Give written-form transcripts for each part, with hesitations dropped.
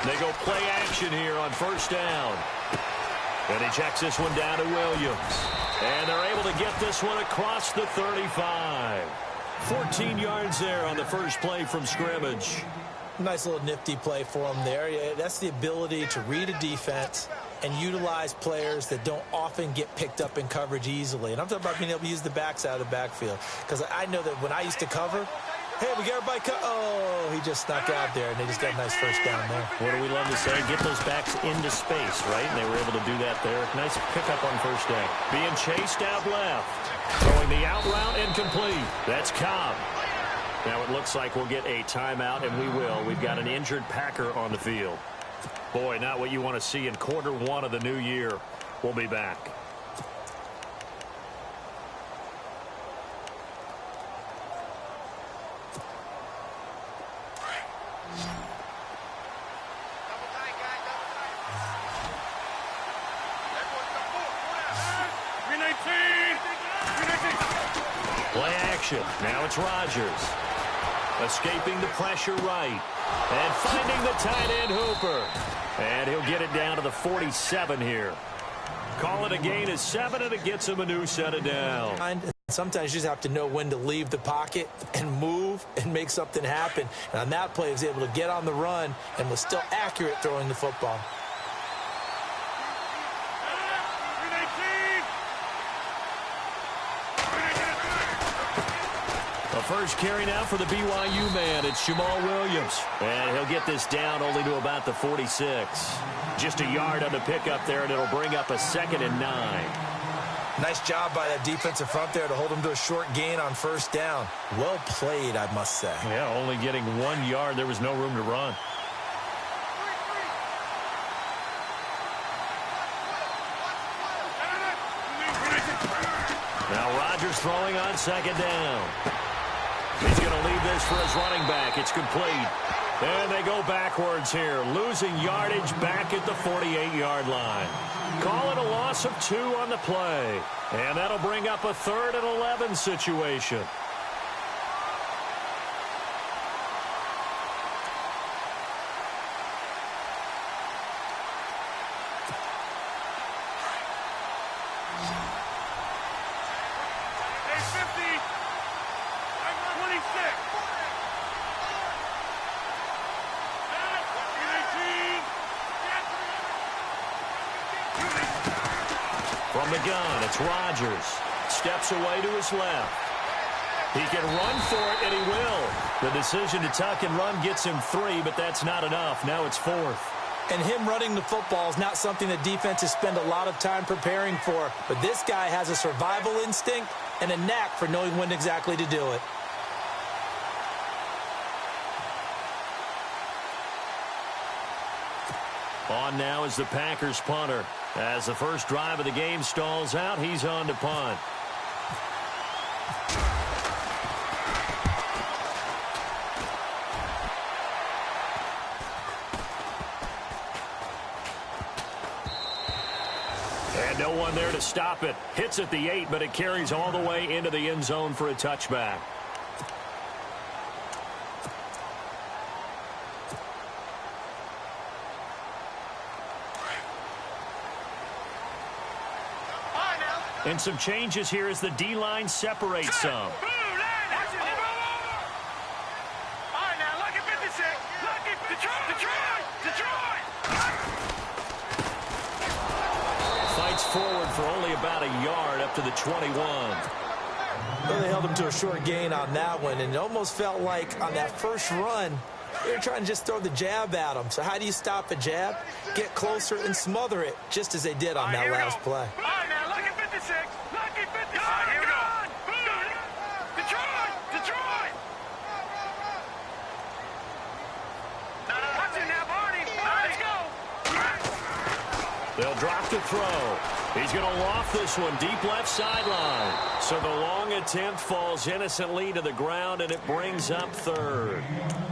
They go play action here on first down. And he checks this one down to Williams. And they're able to get this one across the 35. 14 yards there on the first play from scrimmage. Nice little nifty play for him there. Yeah, that's the ability to read a defense and utilize players that don't often get picked up in coverage easily. And I'm talking about being able to use the backside of the backfield. Because I know that when I used to cover, hey, we got everybody oh, he just snuck out there, and they just got a nice first down there. What do we love to say? Get those backs into space, right? And they were able to do that there. Nice pickup on first down. Being chased out left. Throwing the out route incomplete. That's Cobb. Now it looks like we'll get a timeout, and we will. We've got an injured Packer on the field. Boy, not what you want to see in quarter one of the new year. We'll be back. Play action. Now it's Rodgers. Escaping the pressure right. And finding the tight end Hooper. And he'll get it down to the 47 here. Call it a gain of 7, and it gets him a new set of down. Sometimes you just have to know when to leave the pocket and move and make something happen. And on that play, he was able to get on the run and was still accurate throwing the football. First carry now for the BYU man. It's Jamal Williams. And he'll get this down only to about the 46. Just a yard on the pickup there, and it'll bring up a 2nd and 9. Nice job by that defensive front there to hold him to a short gain on first down. Well played, I must say. Yeah, only getting 1 yard. There was no room to run. Now Rodgers throwing on 2nd down. He's going to leave this for his running back. It's complete. And they go backwards here, losing yardage back at the 48-yard line. Call it a loss of 2 on the play. And that'll bring up a 3rd and 11 situation. From the gun, it's Rodgers. Steps away to his left. He can run for it, and he will. The decision to tuck and run gets him 3, but that's not enough. Now it's 4th. And him running the football is not something that defenses spend a lot of time preparing for. But this guy has a survival instinct and a knack for knowing when exactly to do it. On now is the Packers punter. As the first drive of the game stalls out, he's on to punt. And no one there to stop it. Hits at the 8, but it carries all the way into the end zone for a touchback. And some changes here as the D-line separates some. All right, now, look at 56. Look at Detroit. Fights forward for only about a yard up to the 21. Well, they held him to a short gain on that one, and it almost felt like on that first run, they were trying to just throw the jab at him. So how do you stop a jab? Get closer and smother it, just as they did on that last play. All right, now, look at 56. Look at 56. All right, here we go. Detroit. Watch it now, Barney. Let's go. They'll drop the throw. He's going to loft this one deep left sideline. So the long attempt falls innocently to the ground, and it brings up 3rd.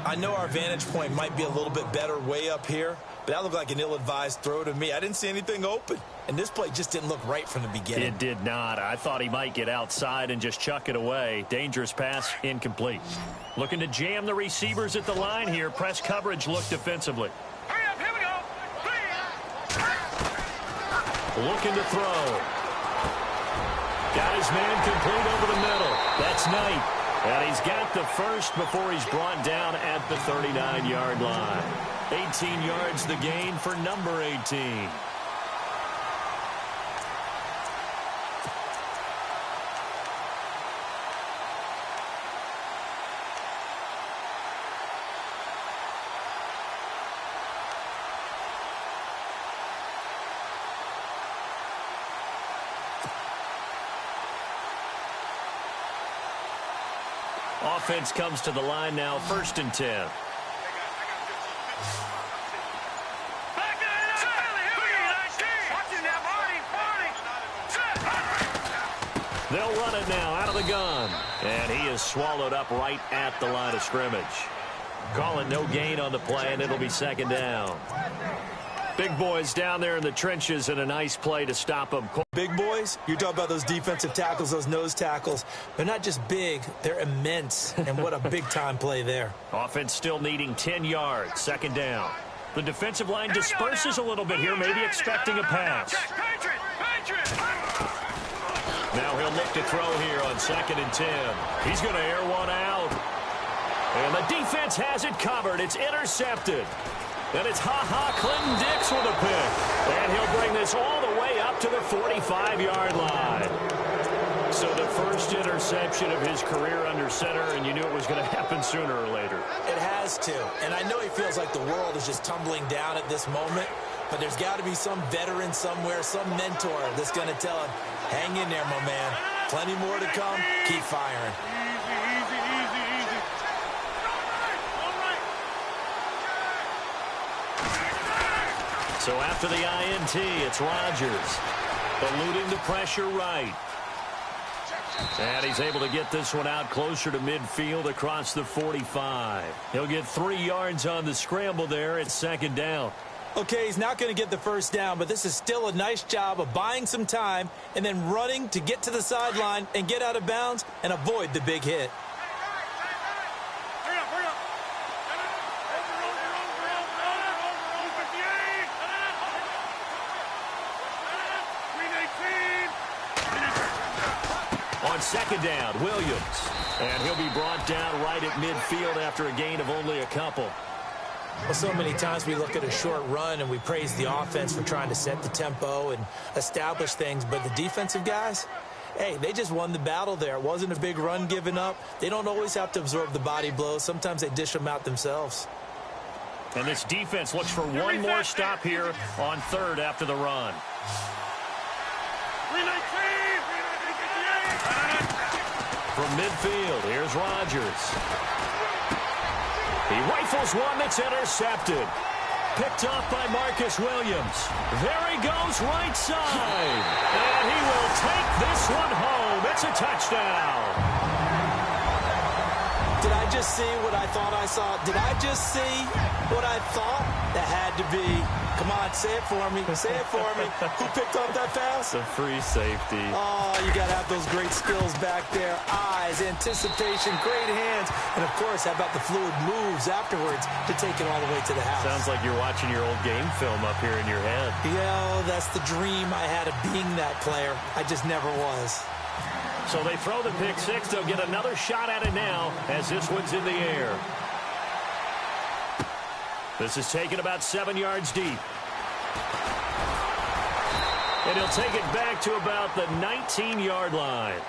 I know our vantage point might be a little bit better way up here, but that looked like an ill-advised throw to me. I didn't see anything open, and this play just didn't look right from the beginning. It did not. I thought he might get outside and just chuck it away. Dangerous pass, incomplete. Looking to jam the receivers at the line here. Press coverage look defensively. Hurry up, Looking to throw. Got his man complete over the middle. That's Knight. And he's got the first before he's brought down at the 39-yard line. 18 yards the gain for number 18. Offense comes to the line now, 1st and 10. They'll run it now out of the gun. And he is swallowed up right at the line of scrimmage. Call it no gain on the play, and it'll be 2nd down. Big boys down there in the trenches, and a nice play to stop them. Big boys, you're talking about those defensive tackles, those nose tackles. They're not just big, they're immense. And what a big-time play there. Offense still needing 10 yards, 2nd down. The defensive line disperses a little bit here, maybe expecting a pass. Now he'll look to throw here on 2nd and 10. He's going to air one out. And the defense has it covered. It's intercepted. And it's Clinton Dix with a pick. And he'll bring this all the way up to the 45-yard line. So the first interception of his career under center, and you knew it was going to happen sooner or later. It has to. And I know he feels like the world is just tumbling down at this moment, but there's got to be some veteran somewhere, some mentor that's going to tell him, hang in there, my man. Plenty more to come. Keep firing. So after the INT, it's Rodgers. Eluding the pressure right. And he's able to get this one out closer to midfield across the 45. He'll get 3 yards on the scramble there. It's 2nd down. Okay, he's not going to get the first down, but this is still a nice job of buying some time and then running to get to the sideline and get out of bounds and avoid the big hit. On 2nd down, Williams. And he'll be brought down right at midfield after a gain of only a couple. Well, so many times we look at a short run and we praise the offense for trying to set the tempo and establish things, but the defensive guys, hey, they just won the battle there. It wasn't a big run given up. They don't always have to absorb the body blows. Sometimes they dish them out themselves. And this defense looks for one more stop here on 3rd after the run. From midfield, here's Rodgers. He rifles one that's intercepted. Picked off by Marcus Williams. There he goes right side. And he will take this one home. It's a touchdown. Did I just see what I thought I saw? Did I just see what I thought? That had to be. Come on, say it for me. Say it for me. Who picked up that pass? The free safety. Oh, you got to have those great skills back there. Eyes, anticipation, great hands. And, of course, how about the fluid moves afterwards to take it all the way to the house? Sounds like you're watching your old game film up here in your head. Yeah, that's the dream I had of being that player. I just never was. So they throw the pick six. They'll get another shot at it now as this one's in the air. This is taken about 7 yards deep. And he'll take it back to about the 19-yard line.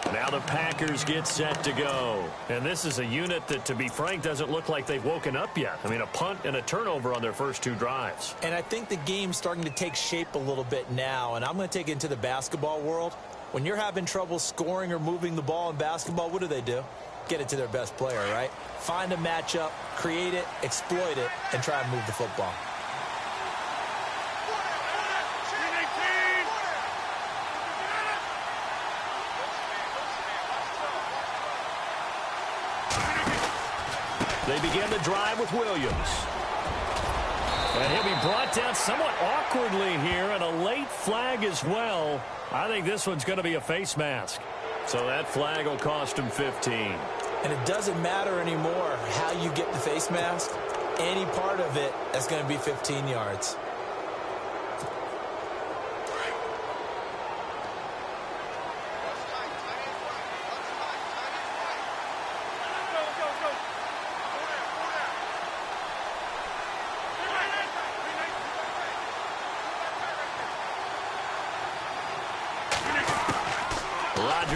Now the Packers get set to go. And this is a unit that, to be frank, doesn't look like they've woken up yet. I mean, a punt and a turnover on their first 2 drives. And I think the game's starting to take shape a little bit now. And I'm going to take it into the basketball world. When you're having trouble scoring or moving the ball in basketball, what do? Get it to their best player, right? Find a matchup, create it, exploit it, and try and move the football. They begin the drive with Williams. And he'll be brought down somewhat awkwardly here, and a late flag as well. I think this one's going to be a face mask. So that flag will cost him 15. And it doesn't matter anymore how you get the face mask. Any part of it, that's going to be 15 yards.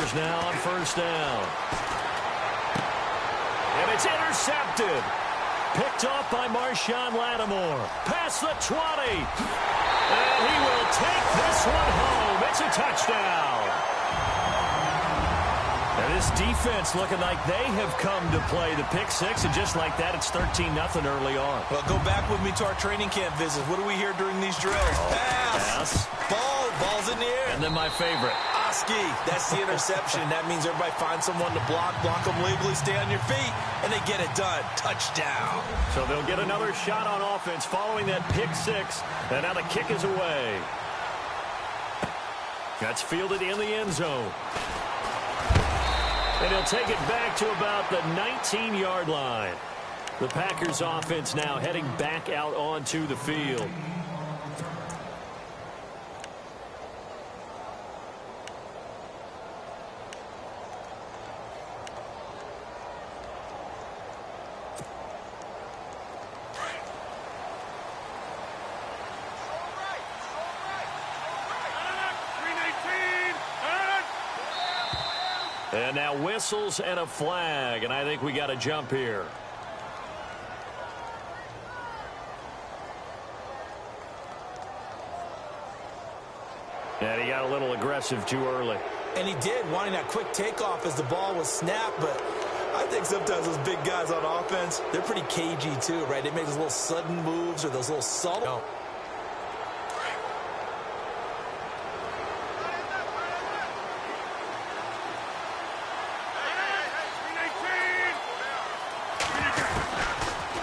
Packers now on first down. And it's intercepted. Picked off by Marshawn Lattimore. Past the 20. And he will take this one home. It's a touchdown. And this defense looking like they have come to play the pick six. And just like that, it's 13-0 early on. Well, go back with me to our training camp visits. What do we hear during these drills? Pass. Ball's in the air. And then my favorite. Oski. That's the interception. That means everybody finds someone to block them legally, stay on your feet, and they get it done. Touchdown. So they'll get another shot on offense following that pick six. And now the kick is away. That's fielded in the end zone. And he'll take it back to about the 19-yard line. The Packers offense now heading back out onto the field. And now whistles and a flag, and I think we got a jump here. And he got a little aggressive too early. And he did, wanting that quick takeoff as the ball was snapped, but I think sometimes those big guys on offense, they're pretty cagey too, right? They make those little sudden moves or those little subtle. No.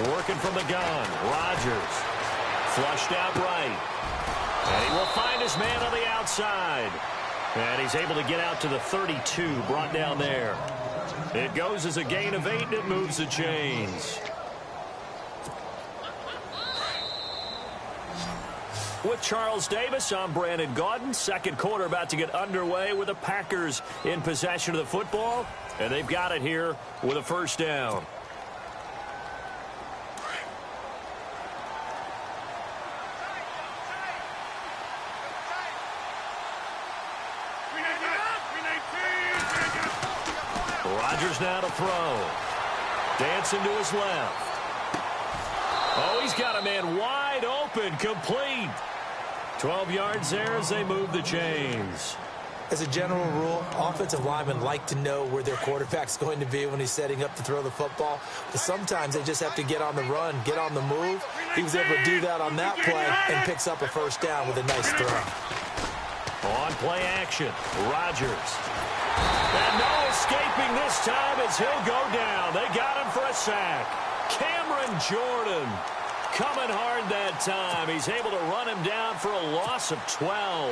Working from the gun, Rodgers. Flushed out right. And he will find his man on the outside. And he's able to get out to the 32, brought down there. It goes as a gain of 8, and it moves the chains. With Charles Davis, I'm Brandon Gaudin. Second quarter about to get underway with the Packers in possession of the football. And they've got it here with a first down. Rodgers now to throw. Dancing to his left. Oh, he's got a man wide open, complete. 12 yards there as they move the chains. As a general rule, offensive linemen like to know where their quarterback's going to be when he's setting up to throw the football. But sometimes they just have to get on the run, get on the move. He was able to do that on that play and picks up a first down with a nice throw. On play action, Rodgers. And no escaping this time as he'll go down. They got him for a sack. Cameron Jordan coming hard that time. He's able to run him down for a loss of 12.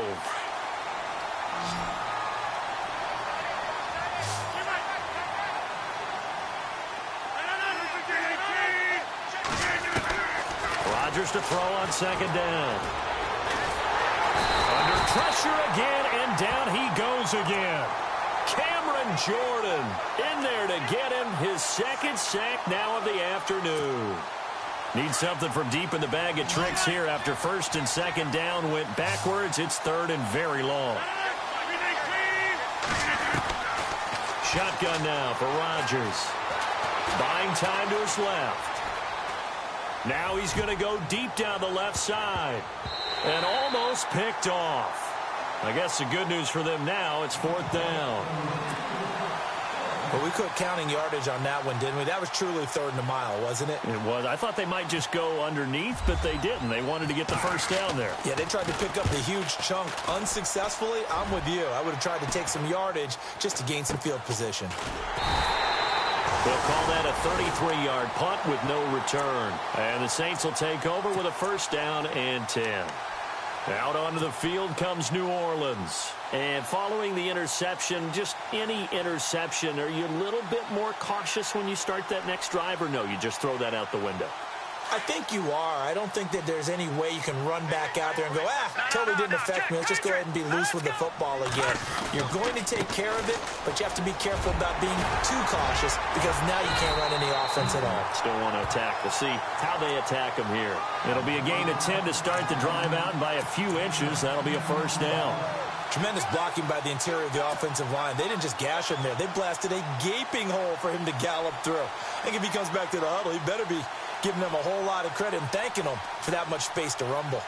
Rodgers to throw on second down. Under pressure again, and down he goes again. Cameron Jordan in there to get him his second sack now of the afternoon. Need something from deep in the bag of tricks here after first and second down went backwards. It's third and very long. Shotgun now for Rodgers. Buying time to his left. Now he's going to go deep down the left side. And almost picked off. I guess the good news for them now, it's fourth down. Well, we quit counting yardage on that one, didn't we? That was truly third and a mile, wasn't it? It was. I thought they might just go underneath, but they didn't. They wanted to get the first down there. Yeah, they tried to pick up the huge chunk unsuccessfully. I'm with you. I would have tried to take some yardage just to gain some field position. They'll call that a 33-yard punt with no return. And the Saints will take over with a first down and 10. Out onto the field comes New Orleans. And following the interception, just any interception, are you a little bit more cautious when you start that next drive, or no, you just throw that out the window? I think you are. I don't think that there's any way you can run back out there and go, totally didn't affect me. Let's just go ahead and be loose with the football again. You're going to take care of it, but you have to be careful about being too cautious because now you can't run any offense at all. Still want to attack. We'll see how they attack them here. It'll be a gain of 10 to start the drive out, and by a few inches, that'll be a first down. Tremendous blocking by the interior of the offensive line. They didn't just gash him there. They blasted a gaping hole for him to gallop through. I think if he comes back to the huddle, he better be giving them a whole lot of credit and thanking them for that much space to rumble.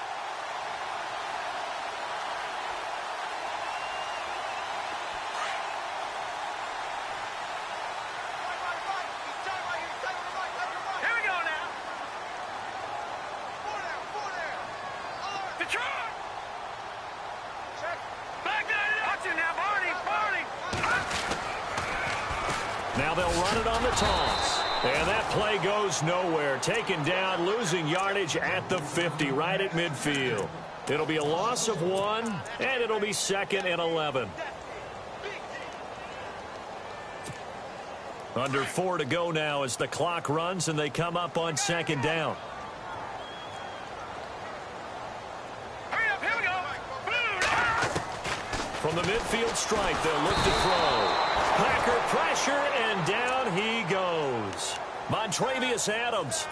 Now they'll run it on the toss. And that play goes nowhere. Taken down, losing yardage at the 50, right at midfield. It'll be a loss of 1, and it'll be 2nd and 11. Under 4 to go now as the clock runs, and they come up on 2nd down. Here we go. From the midfield stripe, they'll look to throw. Packer pressure, and down he goes. Montrevious Adams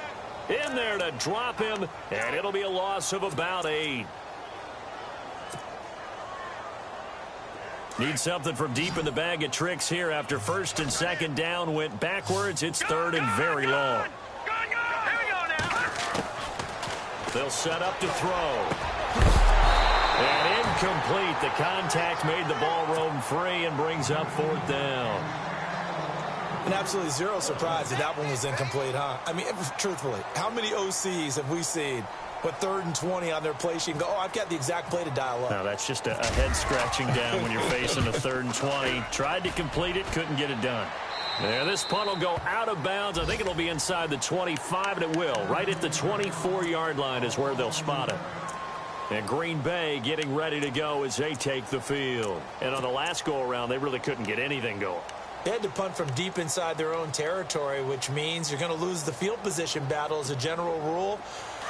in there to drop him, and it'll be a loss of about 8. Need something from deep in the bag of tricks here after 1st and 2nd down went backwards. It's 3rd and very long. Here we go now. They'll set up to throw. And incomplete. The contact made the ball roam free and brings up 4th down. And absolutely zero surprise that one was incomplete, huh? I mean, truthfully, how many OCs have we seen with 3rd and 20 on their play sheet and go, oh, I've got the exact play to dial up? Now, that's just a head scratching down when you're facing a 3rd and 20. Tried to complete it, couldn't get it done. There, this punt will go out of bounds. I think it'll be inside the 25, and it will. Right at the 24-yard line is where they'll spot it. And Green Bay getting ready to go as they take the field. And on the last go-around, they really couldn't get anything going. They had to punt from deep inside their own territory, which means you're going to lose the field position battle as a general rule.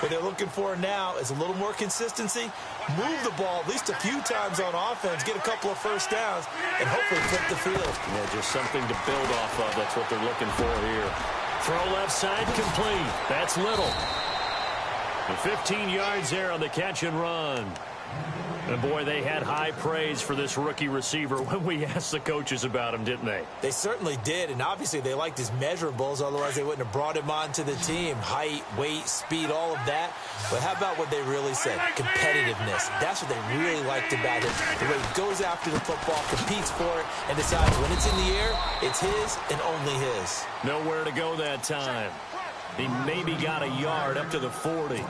What they're looking for now is a little more consistency, move the ball at least a few times on offense, get a couple of first downs, and hopefully flip the field. Yeah, just something to build off of. That's what they're looking for here. Throw left side complete. That's Little. And 15 yards there on the catch and run. And, boy, they had high praise for this rookie receiver when we asked the coaches about him, didn't they? They certainly did, and obviously they liked his measurables. Otherwise, they wouldn't have brought him onto the team. Height, weight, speed, all of that. But how about what they really said? Competitiveness. That's what they really liked about him. The way he goes after the football, competes for it, and decides when it's in the air, it's his and only his. Nowhere to go that time. He maybe got a yard up to the 40.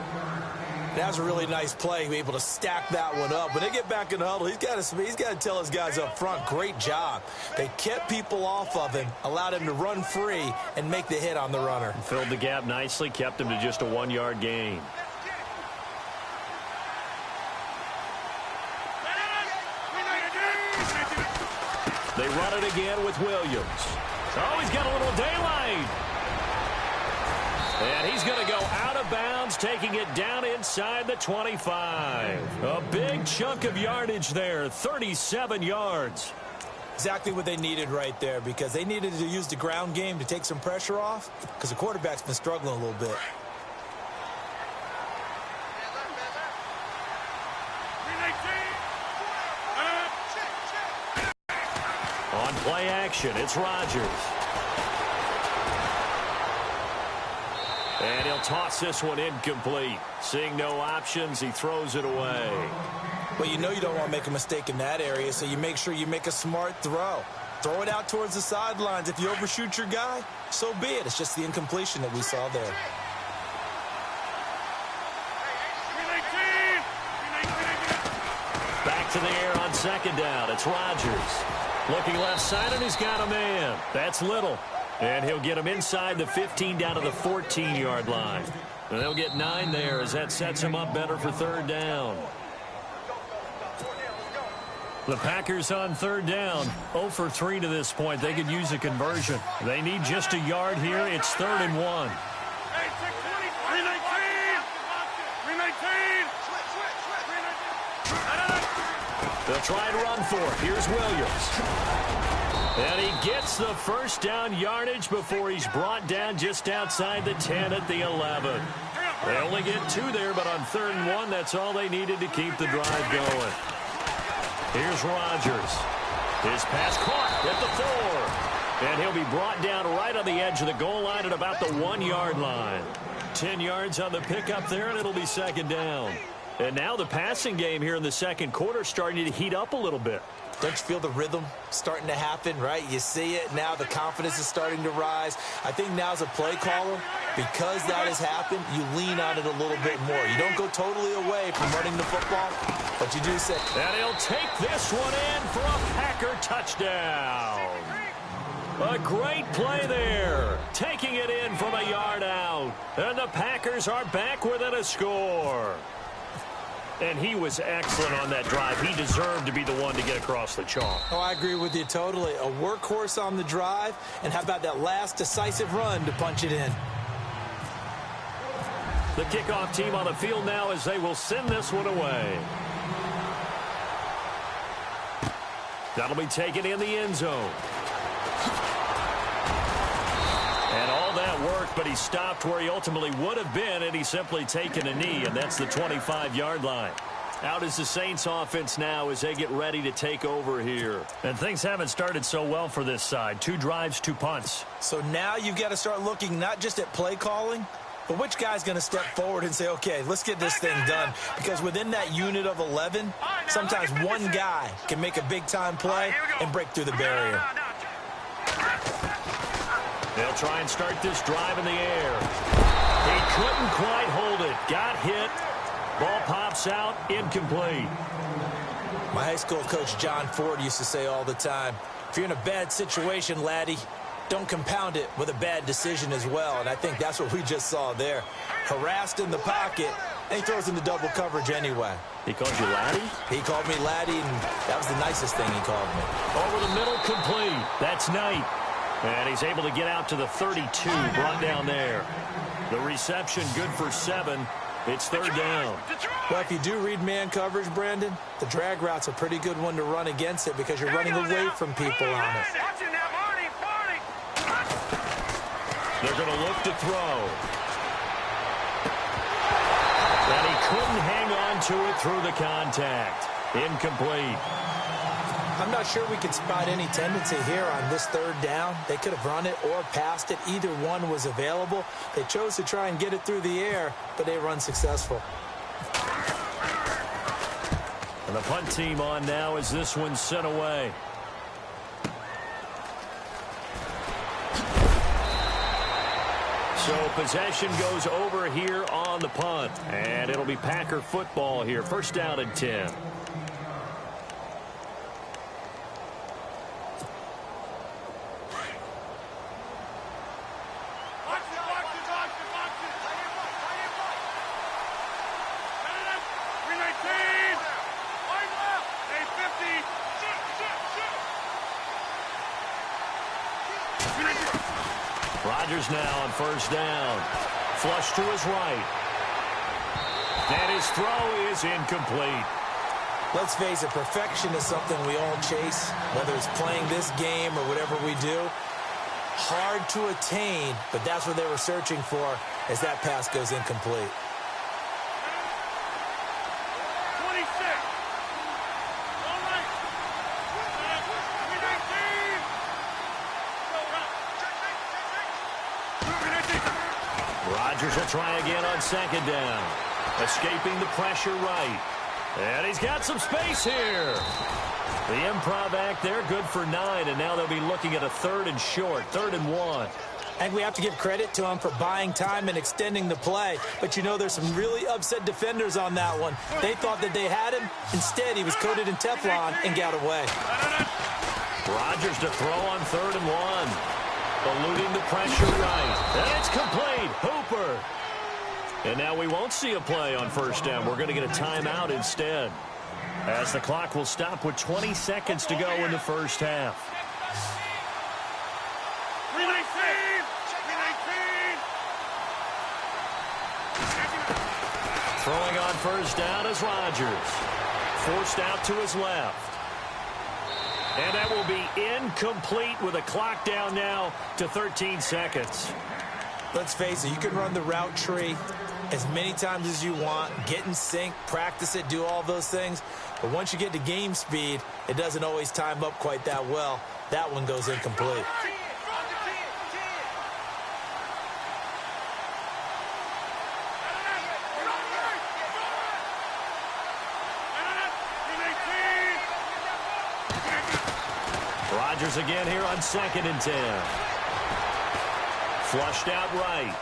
That was a really nice play, be able to stack that one up. When they get back in the huddle, he's got to tell his guys up front, great job. They kept people off of him, allowed him to run free, and make the hit on the runner. Filled the gap nicely, kept him to just a 1-yard gain. They run it again with Williams. Oh, he's got a little daylight. And he's going to go out of bounds, taking it down inside the 25. A big chunk of yardage there, 37 yards. Exactly what they needed right there, because they needed to use the ground game to take some pressure off, because the quarterback's been struggling a little bit. On play action, it's Rodgers. And he'll toss this one incomplete. Seeing no options, he throws it away. Well, you know you don't want to make a mistake in that area, so you make sure you make a smart throw. Throw it out towards the sidelines. If you overshoot your guy, so be it. It's just the incompletion that we saw there. Back to the air on 2nd down. It's Rodgers. Looking left side, and he's got a man. That's Little. And he'll get him inside the 15 down to the 14-yard line. And they'll get 9 there as that sets him up better for 3rd down. The Packers on 3rd down, 0 for 3 to this point. They could use a conversion. They need just a yard here. It's 3rd and 1. They'll try and run for it. Here's Williams. And he gets the first down yardage before he's brought down just outside the 10 at the 11. They only get 2 there, but on 3rd and 1, that's all they needed to keep the drive going. Here's Rodgers. His pass caught at the 4. And he'll be brought down right on the edge of the goal line at about the 1-yard line. 10 yards on the pickup there, and it'll be second down. And now the passing game here in the second quarter starting to heat up a little bit. Don't you feel the rhythm starting to happen, right? You see it now. The confidence is starting to rise. I think now as a play caller, because that has happened, you lean on it a little bit more. You don't go totally away from running the football, but you do say. And he'll take this one in for a Packer touchdown. A great play there. Taking it in from a yard out. And the Packers are back within a score. And he was excellent on that drive. He deserved to be the one to get across the chalk. Oh, I agree with you totally. A workhorse on the drive. And how about that last decisive run to punch it in? The kickoff team on the field now as they will send this one away. That'll be taken in the end zone. And all that work, but he stopped where he ultimately would have been, and he's simply taken a knee, and that's the 25-yard line. Out is the Saints offense now as they get ready to take over here. And things haven't started so well for this side. 2 drives, 2 punts. So now you've got to start looking not just at play calling, but which guy's going to step forward and say, okay, let's get this thing done. Because within that unit of 11, sometimes one guy can make a big-time play and break through the barrier. They'll try and start this drive in the air. He couldn't quite hold it. Got hit. Ball pops out. Incomplete. My high school coach, John Ford, used to say all the time, if you're in a bad situation, laddie, don't compound it with a bad decision as well. And I think that's what we just saw there. Harassed in the pocket, and he throws into double coverage anyway. He called you laddie? He called me laddie, and that was the nicest thing he called me. Over the middle, complete. That's Knight. And he's able to get out to the 32, brought down there. The reception good for 7. It's third down. Well, if you do read man coverage, Brandon, the drag route's a pretty good one to run against it because you're running away from people on it. They're going to look to throw. And he couldn't hang on to it through the contact. Incomplete. I'm not sure we can spot any tendency here on this third down. They could have run it or passed it. Either one was available. They chose to try and get it through the air, but they were unsuccessful. And the punt team on now as this one's sent away. So possession goes over here on the punt. And it'll be Packer football here. First down and 10. Rodgers now on first down. Flush to his right. And his throw is incomplete. Let's face it, perfection is something we all chase, whether it's playing this game or whatever we do. Hard to attain, but that's what they were searching for as that pass goes incomplete. Rodgers will try again on second down. Escaping the pressure right. And he's got some space here. The improv act there, good for 9, and now they'll be looking at a 3rd and short, 3rd and 1. And we have to give credit to him for buying time and extending the play. But, you know, there's some really upset defenders on that one. They thought that they had him. Instead, he was coated in Teflon and got away. Rodgers to throw on 3rd and 1. Eluding the pressure right. And it's complete. Hooper. And now we won't see a play on first down. We're going to get a timeout instead, as the clock will stop with 20 seconds to go in the first half. Throwing on first down is Rodgers. Forced out to his left. And that will be incomplete with a clock down now to 13 seconds. Let's face it, you can run the route tree as many times as you want, get in sync, practice it, do all those things. But once you get to game speed, it doesn't always time up quite that well. That one goes incomplete. Rodgers again here on 2nd and 10. Flushed out right.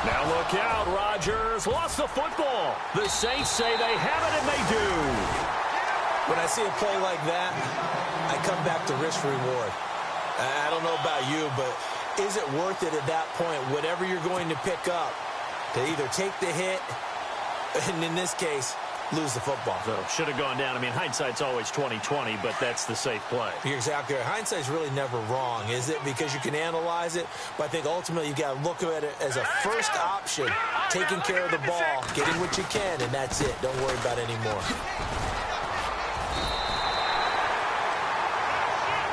Now look out, Rodgers lost the football. The Saints say they have it, and they do. When I see a play like that, I come back to risk reward. I don't know about you, but is it worth it at that point, whatever you're going to pick up, to either take the hit, and in this case, lose the football? So should have gone down. I mean, hindsight's always 20/20, but that's the safe play. You're exactly right. Hindsight's really never wrong, is it? Because you can analyze it, but I think ultimately you got to look at it as a first option, taking care of the ball, getting what you can, and that's it. Don't worry about it anymore.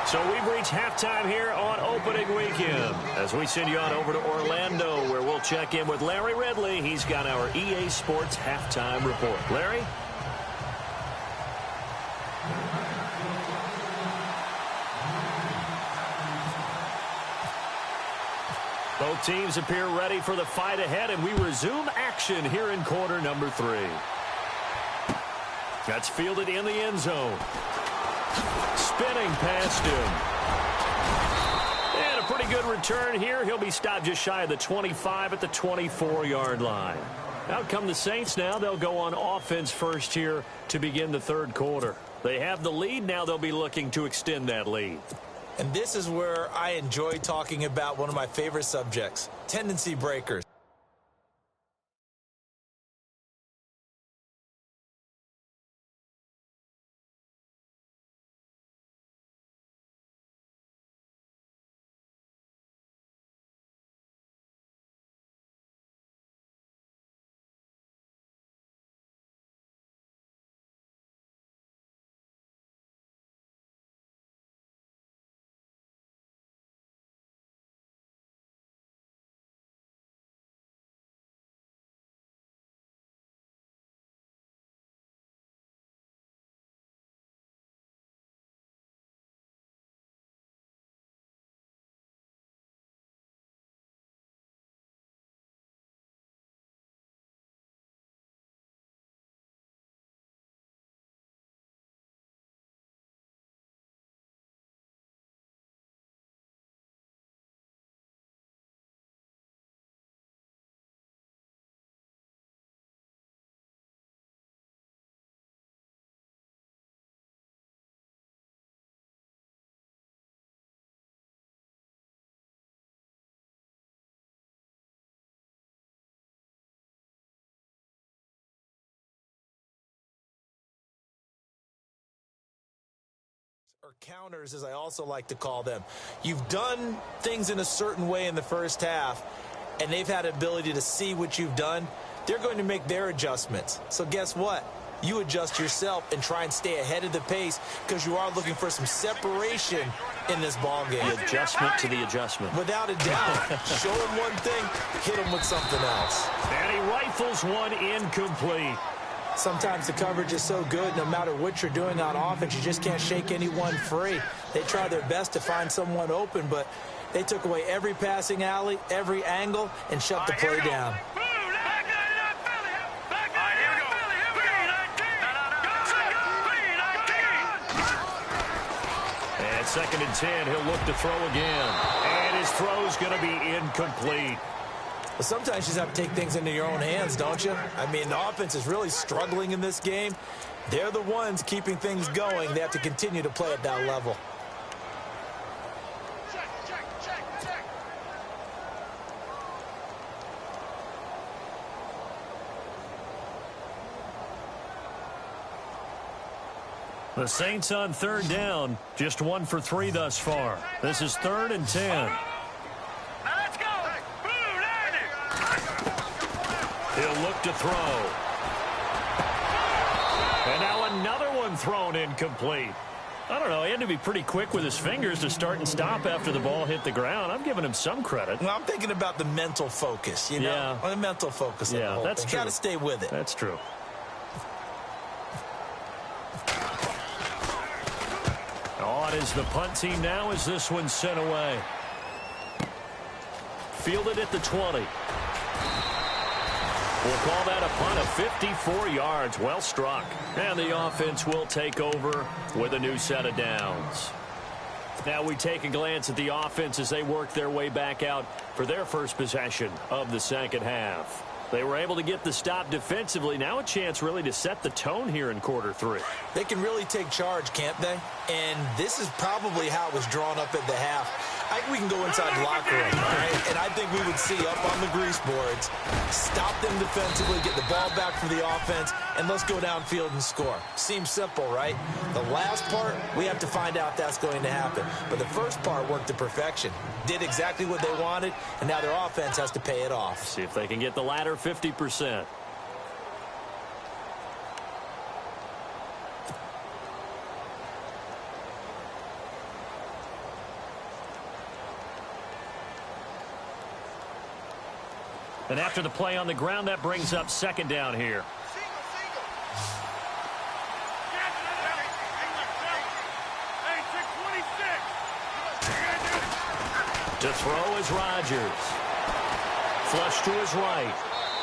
So we've reached halftime here on opening weekend as we send you on over to Orlando, where we'll check in with Larry Ridley. He's got our EA Sports halftime report. Larry? Both teams appear ready for the fight ahead, and we resume action here in quarter number 3. That's fielded in the end zone. Spinning past him. And a pretty good return here. He'll be stopped just shy of the 25 at the 24-yard line. Out come the Saints now. They'll go on offense first here to begin the third quarter. They have the lead. Now they'll be looking to extend that lead. And this is where I enjoy talking about one of my favorite subjects, tendency breakers. Or counters, as I also like to call them. You've done things in a certain way in the first half, and they've had ability to see what you've done. They're going to make their adjustments. So guess what? You adjust yourself and try and stay ahead of the pace because you are looking for some separation in this ball game. The adjustment to the adjustment. Without a doubt. Show them one thing, hit them with something else. And he rifles one incomplete. Sometimes the coverage is so good, no matter what you're doing on offense, you just can't shake anyone free. They try their best to find someone open, but they took away every passing alley, every angle, and shut the play down. And 2nd and 10, he'll look to throw again. And his throw's going to be incomplete. But sometimes you just have to take things into your own hands, don't you? I mean, the offense is really struggling in this game. They're the ones keeping things going. They have to continue to play at that level. The Saints on 3rd down, just 1 for 3 thus far. This is 3rd and 10. He'll look to throw. And now another one thrown incomplete. I don't know. He had to be pretty quick with his fingers to start and stop after the ball hit the ground. I'm giving him some credit. Well, I'm thinking about the mental focus, you know? Yeah. The mental focus. Yeah, that's true. Got to stay with it. That's true. On is the punt team now as this one's sent away. Fielded at the 20. We'll call that a punt of 54 yards. Well struck. And the offense will take over with a new set of downs. Now we take a glance at the offense as they work their way back out for their first possession of the second half. They were able to get the stop defensively. Now a chance really to set the tone here in quarter three. They can really take charge, can't they? And this is probably how it was drawn up at the half. I think we can go inside the locker room, all right? And I think we would see up on the grease boards, stop them defensively, get the ball back for the offense, and let's go downfield and score. Seems simple, right? The last part, we have to find out if that's going to happen. But the first part worked to perfection. Did exactly what they wanted, and now their offense has to pay it off. See if they can get the latter 50%. And after the play on the ground, that brings up second down here. To throw is Rodgers. Flush to his right.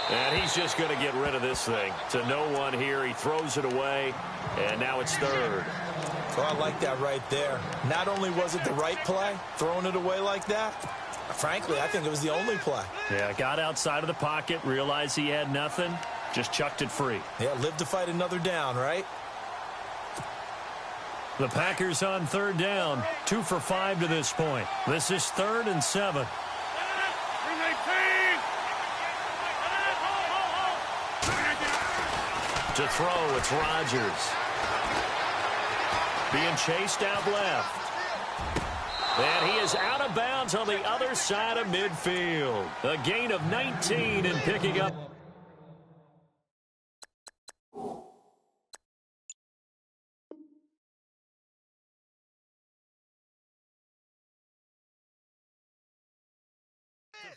And he's just going to get rid of this thing. To no one here. He throws it away. And now it's third. Well, I like that right there. Not only was it the right play, throwing it away like that, frankly, I think it was the only play. Yeah, got outside of the pocket, realized he had nothing, just chucked it free. Yeah, live to fight another down, right? The Packers on third down, 2 for 5 to this point. This is 3rd and 7. To throw, it's Rodgers. Being chased out left. And he is out of bounds on the other side of midfield. A gain of 19 and picking up.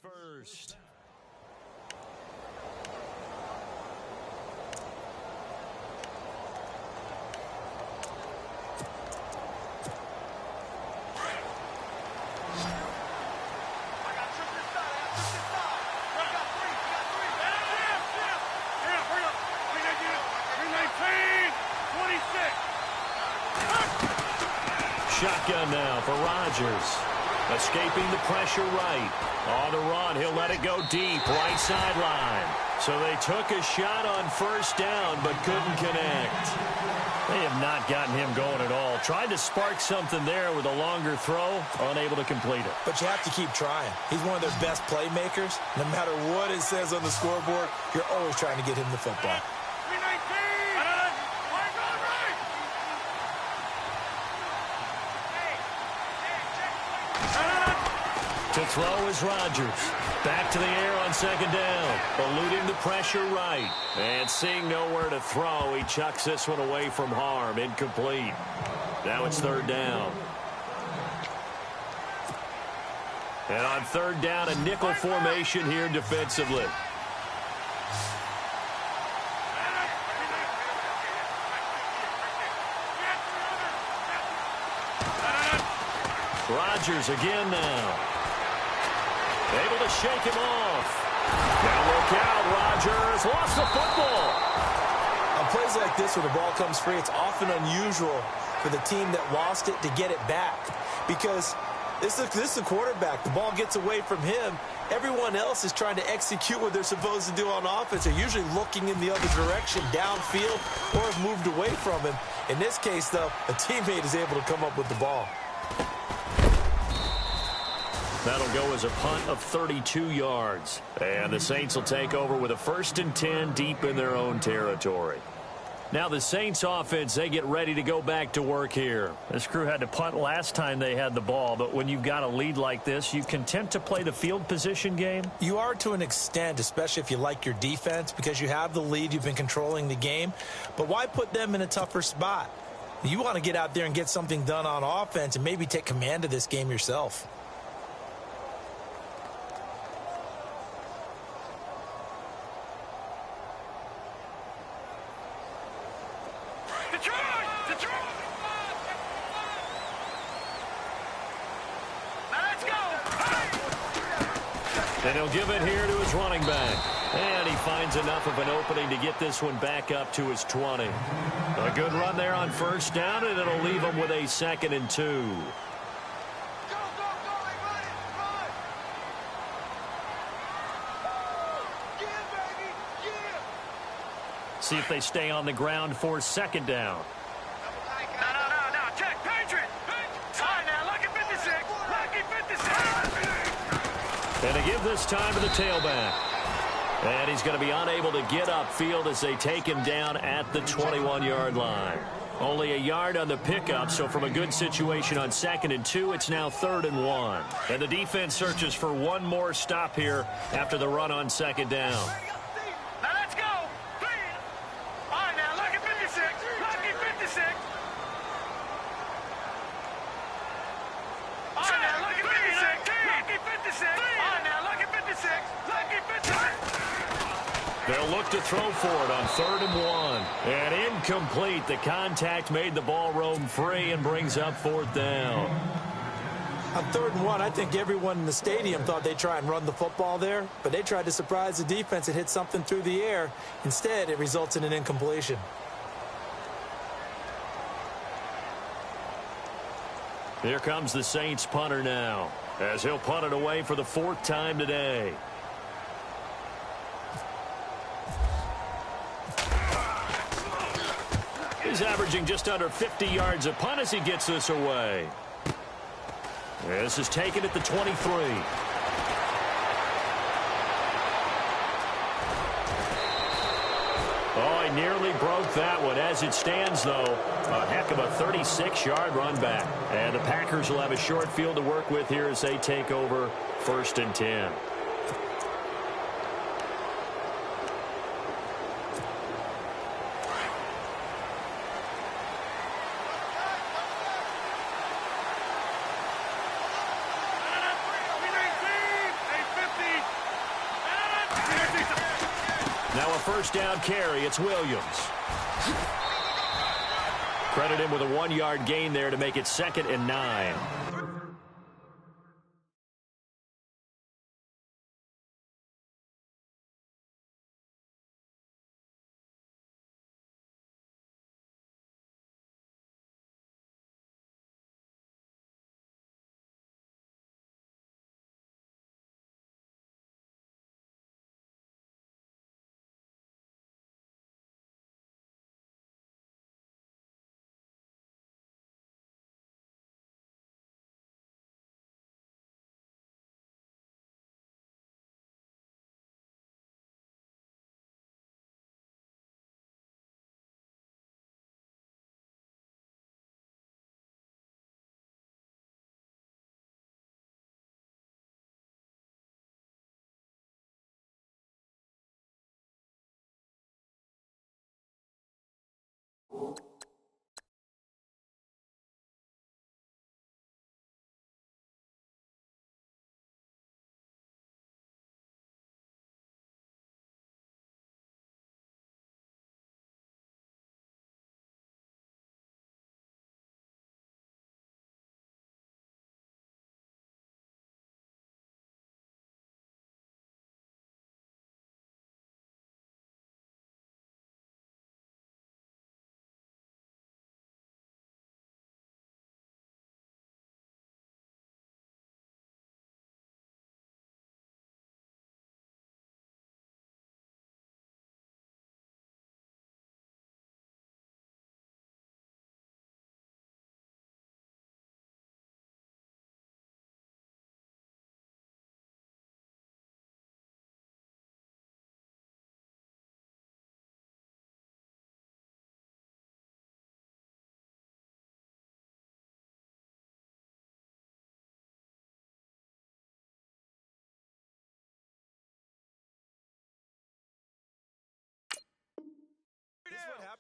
First. Shotgun now for Rodgers. Escaping the pressure right. On the run, he'll let it go deep, right sideline. So they took a shot on first down, but couldn't connect. They have not gotten him going at all. Tried to spark something there with a longer throw, unable to complete it. But you have to keep trying. He's one of their best playmakers. No matter what it says on the scoreboard, you're always trying to get him the football. To throw is Rodgers. Back to the air on second down. Eluding the pressure right. And seeing nowhere to throw, he chucks this one away from harm. Incomplete. Now it's third down. And on third down, a nickel formation here defensively. Rodgers again now. Able to shake him off. Now look out, Rodgers lost the football. On plays like this where the ball comes free, it's often unusual for the team that lost it to get it back. Because this is the quarterback. The ball gets away from him. Everyone else is trying to execute what they're supposed to do on offense. They're usually looking in the other direction, downfield, or have moved away from him. In this case, though, a teammate is able to come up with the ball. That'll go as a punt of 32 yards. And the Saints will take over with a 1st and 10 deep in their own territory. Now the Saints offense, they get ready to go back to work here. This crew had to punt last time they had the ball, but when you've got a lead like this, you content to play the field position game? You are to an extent, especially if you like your defense, because you have the lead, you've been controlling the game. But why put them in a tougher spot? You want to get out there and get something done on offense and maybe take command of this game yourself. And he'll give it here to his running back. And he finds enough of an opening to get this one back up to his 20. A good run there on first down, and it'll leave him with a 2nd and 2. See if they stay on the ground for 2nd down. No. Check. Patriot. All right, now, lucky 56. Lucky 56. And to give this time to the tailback. And he's going to be unable to get upfield as they take him down at the 21-yard line. Only a yard on the pickup, so from a good situation on 2nd and 2, it's now 3rd and 1. And the defense searches for one more stop here after the run on 2nd down. Now let's go. All right, now, lucky 56. Lucky 56. All right, now, lucky 56. Lucky 56. All right, now, lucky 56. Lucky 56. They'll look to throw for it on 3rd and 1. And incomplete. The contact made the ball roam free and brings up 4th down. On 3rd and 1, I think everyone in the stadium thought they'd try and run the football there, but they tried to surprise the defense and hit something through the air. Instead, it results in an incompletion. Here comes the Saints punter now, as he'll punt it away for the 4th time today. He's averaging just under 50 yards a punt as he gets this away. This is taken at the 23. Oh, he nearly broke that one. As it stands, though, a heck of a 36-yard run back. And the Packers will have a short field to work with here as they take over 1st and 10. Now a 1st down carry. It's Williams. Credit him with a 1-yard gain there to make it 2nd and 9.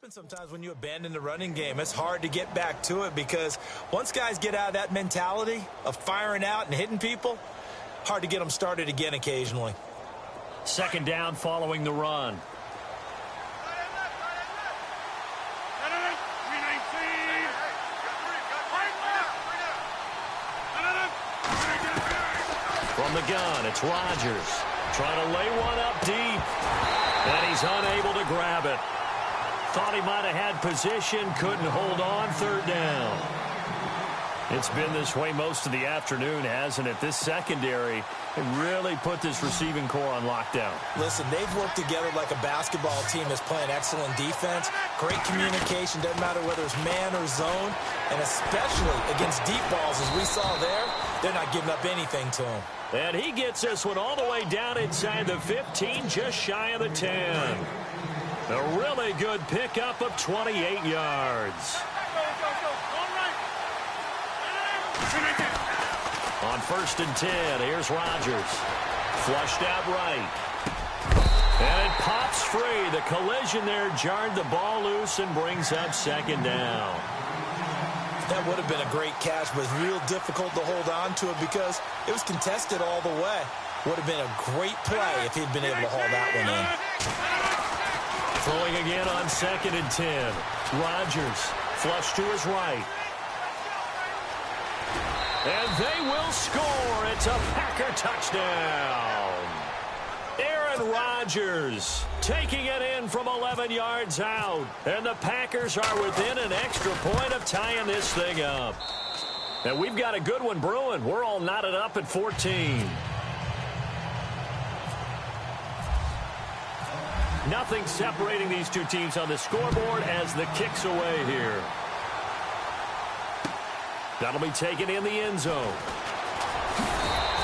happens sometimes when you abandon the running game. It's hard to get back to it because once guys get out of that mentality of firing out and hitting people, hard to get them started again occasionally. Second down following the run. From the gun, it's Rodgers. Trying to lay one up deep. And he's unable to grab it. Thought he might have had position, couldn't hold on. Third down. It's been this way most of the afternoon, hasn't it? This secondary really put this receiving core on lockdown. Listen, they've worked together like a basketball team that's playing excellent defense. Great communication, doesn't matter whether it's man or zone. And especially against deep balls, as we saw there, they're not giving up anything to him. And he gets this one all the way down inside the 15, just shy of the 10. A really good pickup of 28 yards. On 1st and 10, here's Rodgers. Flushed out right. And it pops free. The collision there jarred the ball loose and brings up second down. That would have been a great catch, but it's real difficult to hold on to it because it was contested all the way. Would have been a great play if he'd been able to haul that one in. Throwing again on 2nd and 10. Rodgers flush to his right. And they will score. It's a Packer touchdown. Aaron Rodgers taking it in from 11 yards out. And the Packers are within an extra point of tying this thing up. And we've got a good one brewing. We're all knotted up at 14. Nothing separating these two teams on the scoreboard as the kick's away here. That'll be taken in the end zone.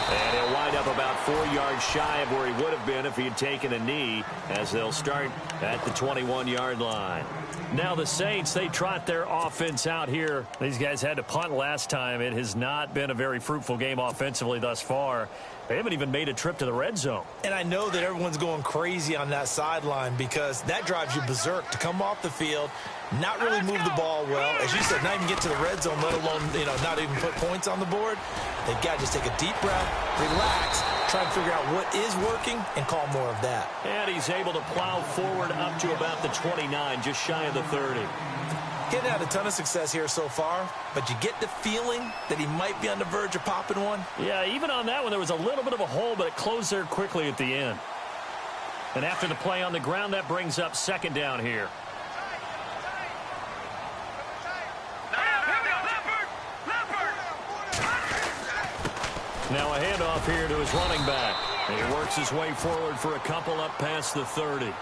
And he'll wind up about 4 yards shy of where he would have been if he had taken a knee, as they'll start at the 21-yard line. Now the Saints, they trot their offense out here. These guys had to punt last time. It has not been a very fruitful game offensively thus far. They haven't even made a trip to the red zone. And I know that everyone's going crazy on that sideline because that drives you berserk to come off the field, not really move the ball well. As you said, not even get to the red zone, let alone, not even put points on the board. They've got to just take a deep breath, relax, try and figure out what is working, and call more of that. And he's able to plow forward up to about the 29, just shy of the 30. Getting had a ton of success here so far, but you get the feeling that he might be on the verge of popping one. Yeah, even on that one, there was a little bit of a hole, but it closed there quickly at the end. And after the play on the ground, that brings up second down here. Now a handoff here to his running back. And he works his way forward for a couple up past the 30.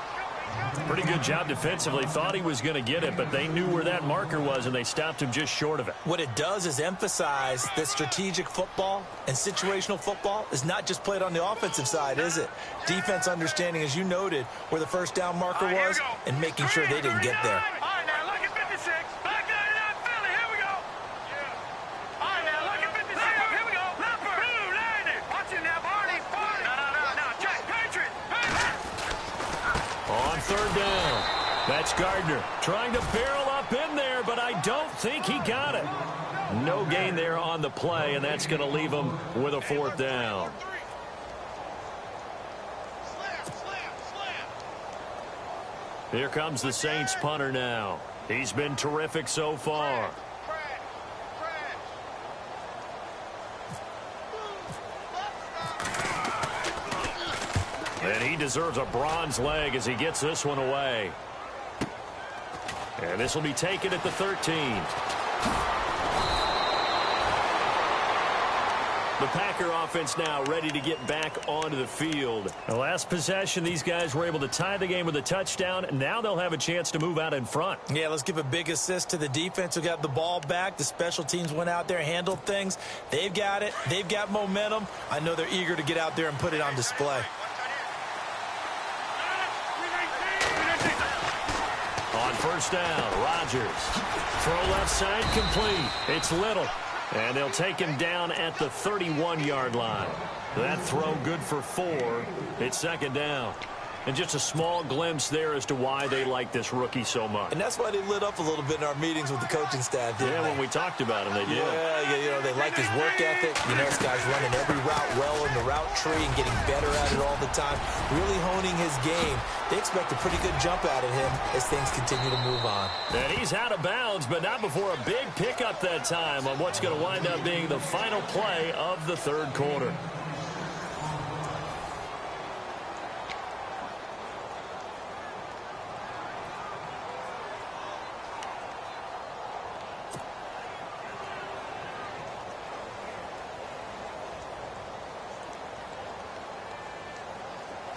Pretty good job defensively. Thought he was going to get it, but they knew where that marker was, and they stopped him just short of it. What it does is emphasize that strategic football and situational football is not just played on the offensive side, is it? Defense understanding, as you noted, where the first down marker was and making sure they didn't get there. Third down. That's Gardner trying to barrel up in there, but I don't think he got it. No gain there on the play, and that's going to leave him with a fourth down. Here comes the Saints punter now. He's been terrific so far. And he deserves a bronze leg as he gets this one away. And this will be taken at the 13. The Packer offense now ready to get back onto the field. The last possession, these guys were able to tie the game with a touchdown. Now they'll have a chance to move out in front. Yeah, let's give a big assist to the defense who got the ball back. The special teams went out there, handled things. They've got it. They've got momentum. I know they're eager to get out there and put it on display. On first down, Rodgers. Throw left side complete. It's Little. And they'll take him down at the 31-yard line. That throw good for 4. It's second down. And just a small glimpse there as to why they like this rookie so much. And that's why they lit up a little bit in our meetings with the coaching staff, didn't they? When we talked about him, they did. Yeah, you know, they like his work ethic. You know, this guy's running every route well in the route tree and getting better at it all the time, really honing his game. They expect a pretty good jump out of him as things continue to move on. And he's out of bounds, but not before a big pickup that time on what's going to wind up being the final play of the third quarter.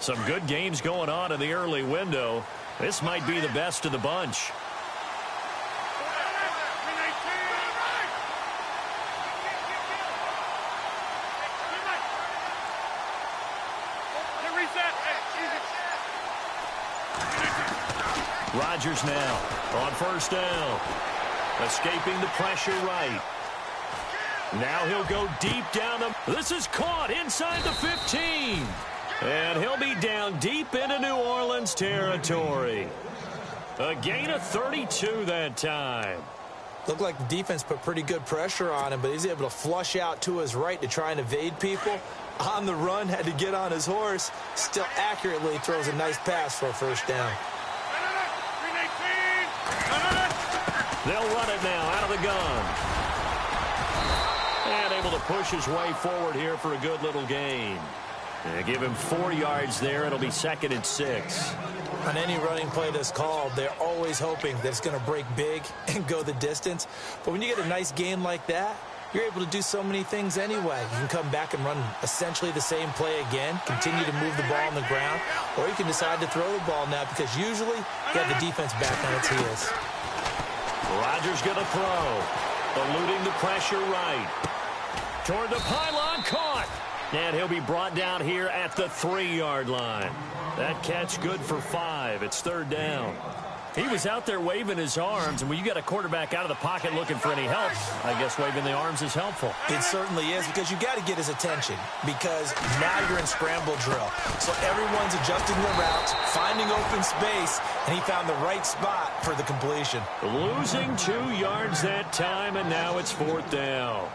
Some good games going on in the early window. This might be the best of the bunch. Rodgers now on first down. Escaping the pressure right. Now he'll go deep down the... This is caught inside the 15. And he'll be down deep into New Orleans territory. A gain of 32 that time. Looked like the defense put pretty good pressure on him, but he's able to flush out to his right to try and evade people. On the run, had to get on his horse. Still accurately throws a nice pass for a first down. They'll run it now out of the gun. And able to push his way forward here for a good little gain. They give him 4 yards there. It'll be 2nd and 6. On any running play that's called, they're always hoping that it's going to break big and go the distance. But when you get a nice gain like that, you're able to do so many things anyway. You can come back and run essentially the same play again, continue to move the ball on the ground, or you can decide to throw the ball now because usually you have the defense back on its heels. Rodgers going to throw, eluding the pressure right. Toward the pylon, caught. And he'll be brought down here at the 3-yard line. That catch good for 5. It's 3rd down. He was out there waving his arms, and when you got a quarterback out of the pocket looking for any help, I guess waving the arms is helpful. It certainly is, because you got to get his attention, because now you're in scramble drill. So everyone's adjusting their routes, finding open space, and he found the right spot for the completion. Losing 2 yards that time, and now it's 4th down.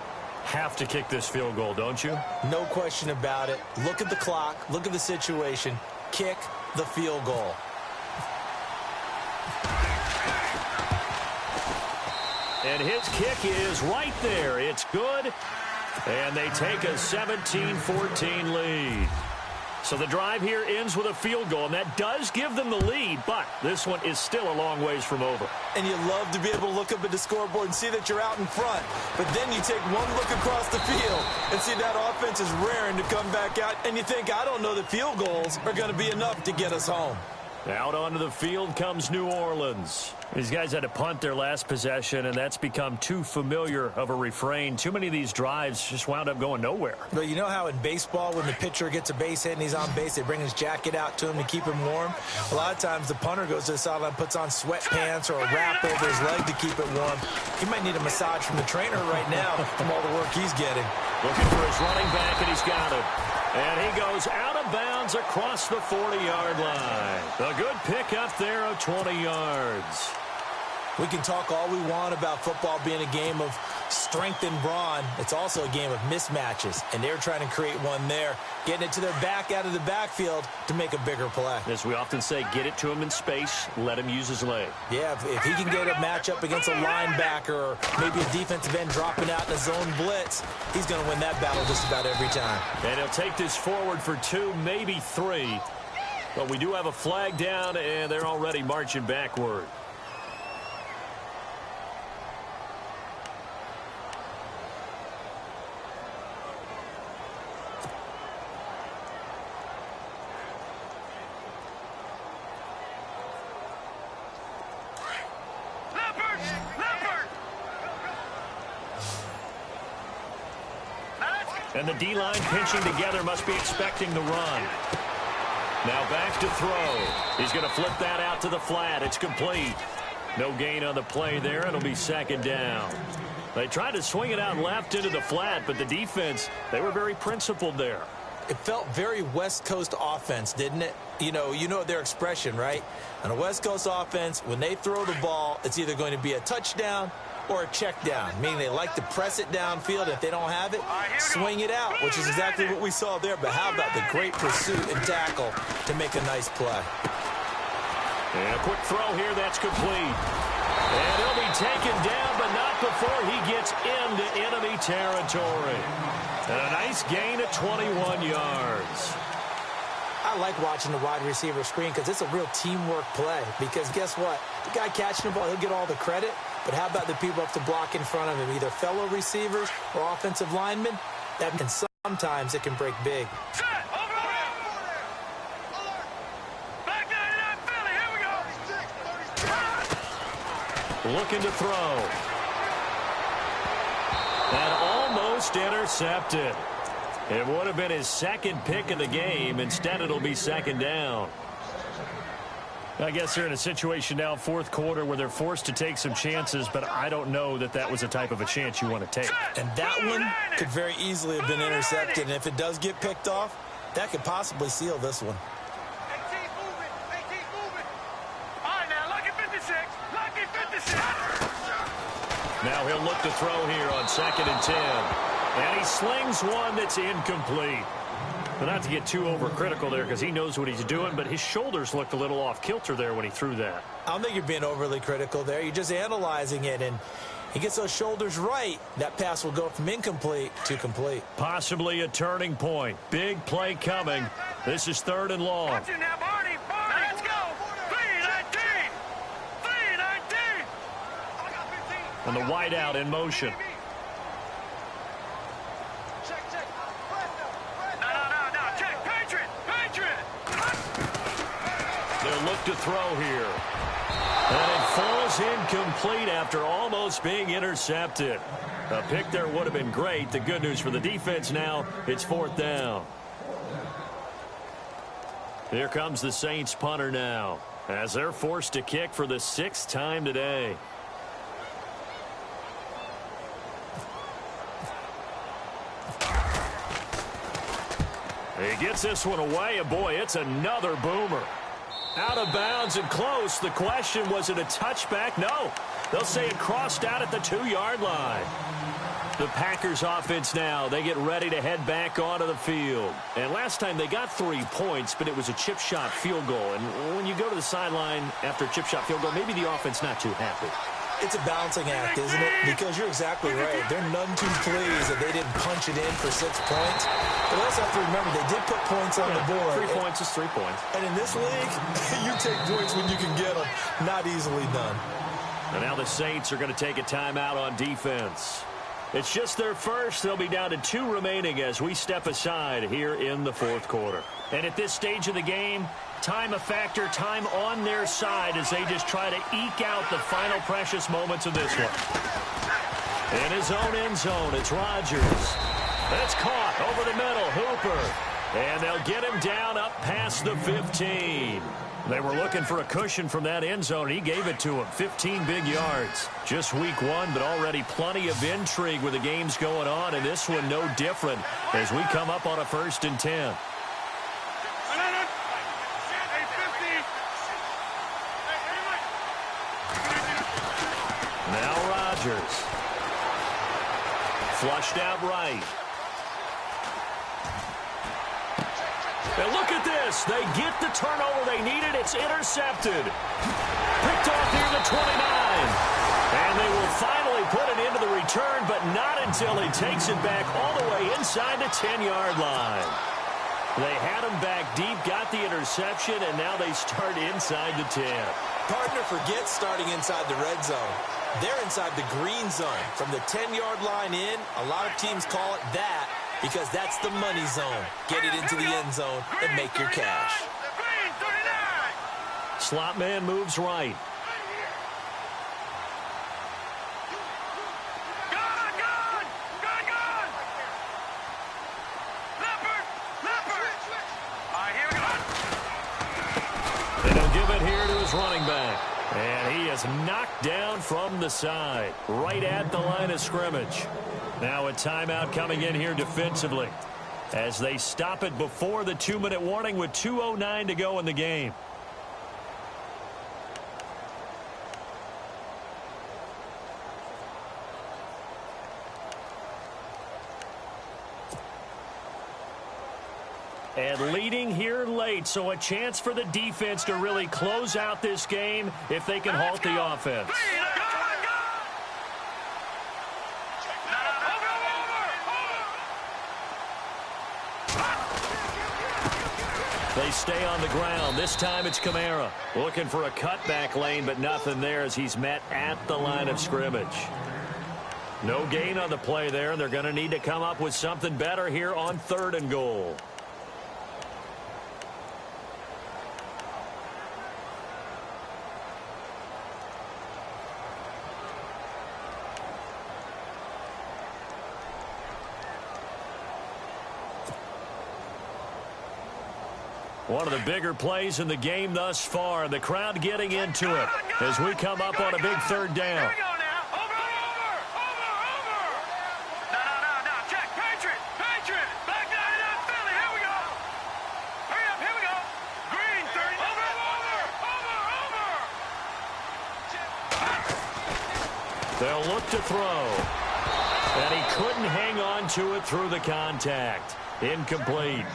Have to kick this field goal, don't you? No question about it. Look at the clock. Look at the situation. Kick the field goal. And his kick is right there. It's good. And they take a 17-14 lead. So the drive here ends with a field goal, and that does give them the lead, but this one is still a long ways from over. And you love to be able to look up at the scoreboard and see that you're out in front, but then you take one look across the field and see that offense is raring to come back out, and you think, I don't know that field goals are going to be enough to get us home. Out onto the field comes New Orleans. These guys had to punt their last possession, and that's become too familiar of a refrain. Too many of these drives just wound up going nowhere. But you know how in baseball, when the pitcher gets a base hit and he's on base, they bring his jacket out to him to keep him warm? A lot of times the punter goes to the sideline, puts on sweatpants or a wrap over his leg to keep it warm. He might need a massage from the trainer right now from all the work he's getting. Looking for his running back, and he's got him. And he goes out of bounds across the 40-yard line. A good pickup there of 20 yards. We can talk all we want about football being a game of strength and brawn. It's also a game of mismatches, and they're trying to create one there, getting it to their back out of the backfield to make a bigger play. As we often say, get it to him in space, let him use his leg. Yeah, if he can get a matchup against a linebacker or maybe a defensive end dropping out in a zone blitz, he's going to win that battle just about every time. And he'll take this forward for 2, maybe 3. But we do have a flag down, and they're already marching backward. And the D-line pinching together must be expecting the run. Now back to throw. He's going to flip that out to the flat. It's complete. No gain on the play there. It'll be 2nd down. They tried to swing it out left into the flat, but the defense, they were very principled there. It felt very West Coast offense, didn't it? You know their expression, right? On a West Coast offense, when they throw the ball, it's either going to be a touchdown or a check down, meaning they like to press it downfield. If they don't have it, swing it out, which is exactly what we saw there. But how about the great pursuit and tackle to make a nice play? And a quick throw here, that's complete. And he'll be taken down, but not before he gets into enemy territory. And a nice gain at 21 yards. I like watching the wide receiver screen because it's a real teamwork play. Because guess what? The guy catching the ball, he'll get all the credit. But how about the people up to block in front of him, either fellow receivers or offensive linemen? That means sometimes it can break big. Set! Over there! Back there in Philly, here we go! Looking to throw. And almost intercepted. It would have been his second pick of the game. Instead, it'll be second down. I guess they're in a situation now, fourth quarter, where they're forced to take some chances, but I don't know that that was the type of a chance you want to take. And that one could very easily have been intercepted, and if it does get picked off, that could possibly seal this one. 18 moving. 18 moving. All right, now, lucky 56. Lucky 56. Now he'll look to throw here on 2nd and 10. And he slings one that's incomplete. But not to get too overcritical there because he knows what he's doing, but his shoulders looked a little off kilter there when he threw that. I don't think you're being overly critical there. You're just analyzing it, and he gets those shoulders right. That pass will go from incomplete to complete. Possibly a turning point. Big play coming. This is 3rd and long. Watch it now, Barney. Barney. Let's go. 3-19. 3-19. And the wideout in motion. They'll look to throw here. And it falls incomplete after almost being intercepted. A pick there would have been great. The good news for the defense now, it's 4th down. Here comes the Saints punter now, as they're forced to kick for the 6th time today. He gets this one away, and boy, it's another boomer. Out of bounds and close. The question, was it a touchback? No. They'll say it crossed out at the 2-yard line. The Packers offense now, they get ready to head back onto the field. And last time they got 3 points, but it was a chip shot field goal. And when you go to the sideline after a chip shot field goal, maybe the offense not too happy. It's a balancing act, isn't it? Because you're exactly right. They're none too pleased that they didn't punch it in for 6 points. But also have to remember, they did put points on the board. 3 points is 3 points. And in this league, you take points when you can get them. Not easily done. And now the Saints are going to take a timeout on defense. It's just their first. They'll be down to 2 remaining as we step aside here in the 4th quarter. And at this stage of the game, time a factor, time on their side as they just try to eke out the final precious moments of this one. In his own end zone, it's Rodgers. That's caught over the middle, Hooper. And they'll get him down up past the 15. They were looking for a cushion from that end zone. He gave it to him. 15 big yards. Just week 1, but already plenty of intrigue with the games going on, and this one no different as we come up on a 1st and 10. Now Rodgers. Flushed out right. And look at this. They get the turnover they needed. It's intercepted. Picked off near the 29. And they will finally put it into the return, but not until he takes it back all the way inside the 10-yard line. They had him back deep, got the interception, and now they start inside the 10. Partner forgets starting inside the red zone. They're inside the green zone. From the 10-yard line in, a lot of teams call it that because that's the money zone. Get it into the end zone and make your cash. Slot man moves right. And he'll give it here to his running back. And he is knocked down from the side, right at the line of scrimmage. Now a timeout coming in here defensively. as they stop it before the 2-minute warning with 2:09 to go in the game. And leading here late, so a chance for the defense to really close out this game if they can halt the offense. They stay on the ground. This time it's Kamara looking for a cutback lane, but nothing there as he's met at the line of scrimmage. No gain on the play there, and they're going to need to come up with something better here on 3rd and goal. One of the bigger plays in the game thus far. The crowd getting into it as we come up on a big 3rd down. Here we go now. Over. No. Check. Patriot. Back down Philly. Here we go. Hurry up. Here we go. Green. 30. Over. They'll look to throw. And he couldn't hang on to it through the contact. Incomplete.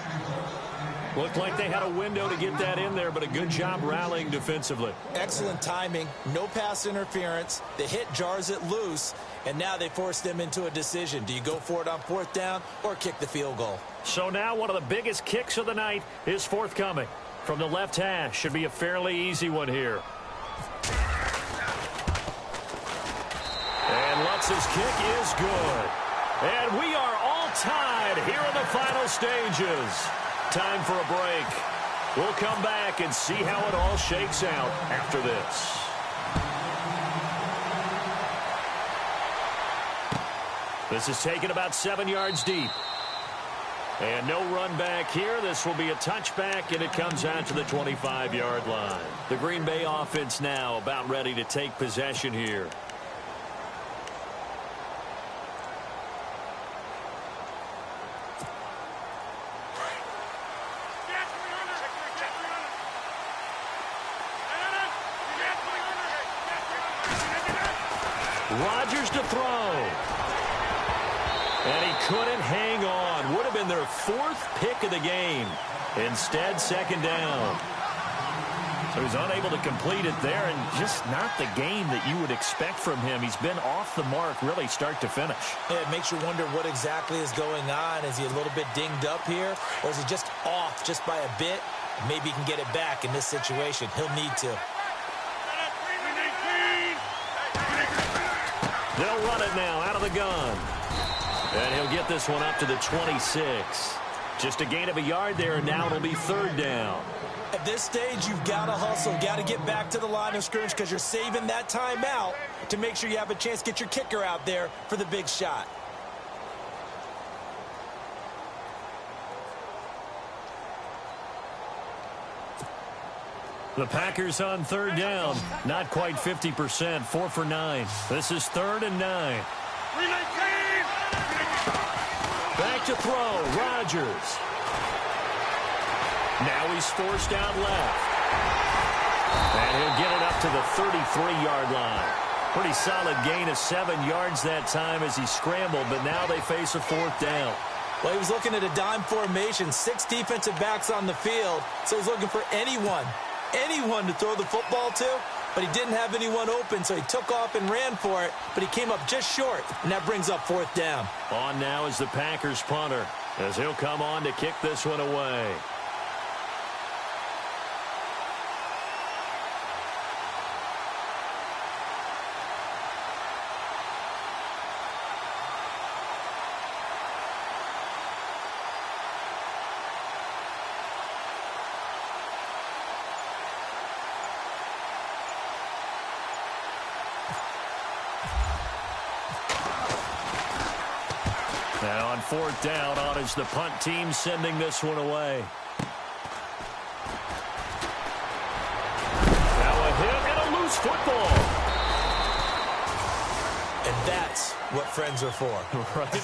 Looked like they had a window to get that in there, but a good job rallying defensively. Excellent timing, no pass interference. The hit jars it loose, and now they force them into a decision. Do you go for it on 4th down or kick the field goal? So now one of the biggest kicks of the night is forthcoming. From the left hash, should be a fairly easy one here. And Lutz's kick is good. And we are all tied here in the final stages. Time for a break. We'll come back and see how it all shakes out after this. This is taken about 7 yards deep. And no run back here. This will be a touchback, and it comes out to the 25-yard line. The Green Bay offense now about ready to take possession here. Rodgers to throw. And he couldn't hang on. Would have been their 4th pick of the game. Instead, 2nd down. So he's unable to complete it there, and just not the game that you would expect from him. He's been off the mark really start to finish. Yeah, it makes you wonder what exactly is going on. Is he a little bit dinged up here, or is he just off just by a bit? Maybe he can get it back in this situation. He'll need to. They'll run it now out of the gun. And he'll get this one up to the 26. Just a gain of a yard there, and now it'll be 3rd down. At this stage, you've got to hustle. Got to get back to the line of scrimmage because you're saving that timeout to make sure you have a chance to get your kicker out there for the big shot. The Packers on 3rd down. Not quite 50%. 4 for 9. This is 3rd and 9. Back to throw. Rodgers. Now he's forced out left. And he'll get it up to the 33-yard line. Pretty solid gain of 7 yards that time as he scrambled, but now they face a 4th down. Well, he was looking at a dime formation, 6 defensive backs on the field, so he's looking for anyone to throw the football to, but he didn't have anyone open, so he took off and ran for it, but he came up just short, and that brings up 4th down. On now is the Packers punter, as he'll come on to kick this one away. Now on 4th down, on is the punt team sending this one away. Now a hit and a loose football. And that's that's what friends are for. Right.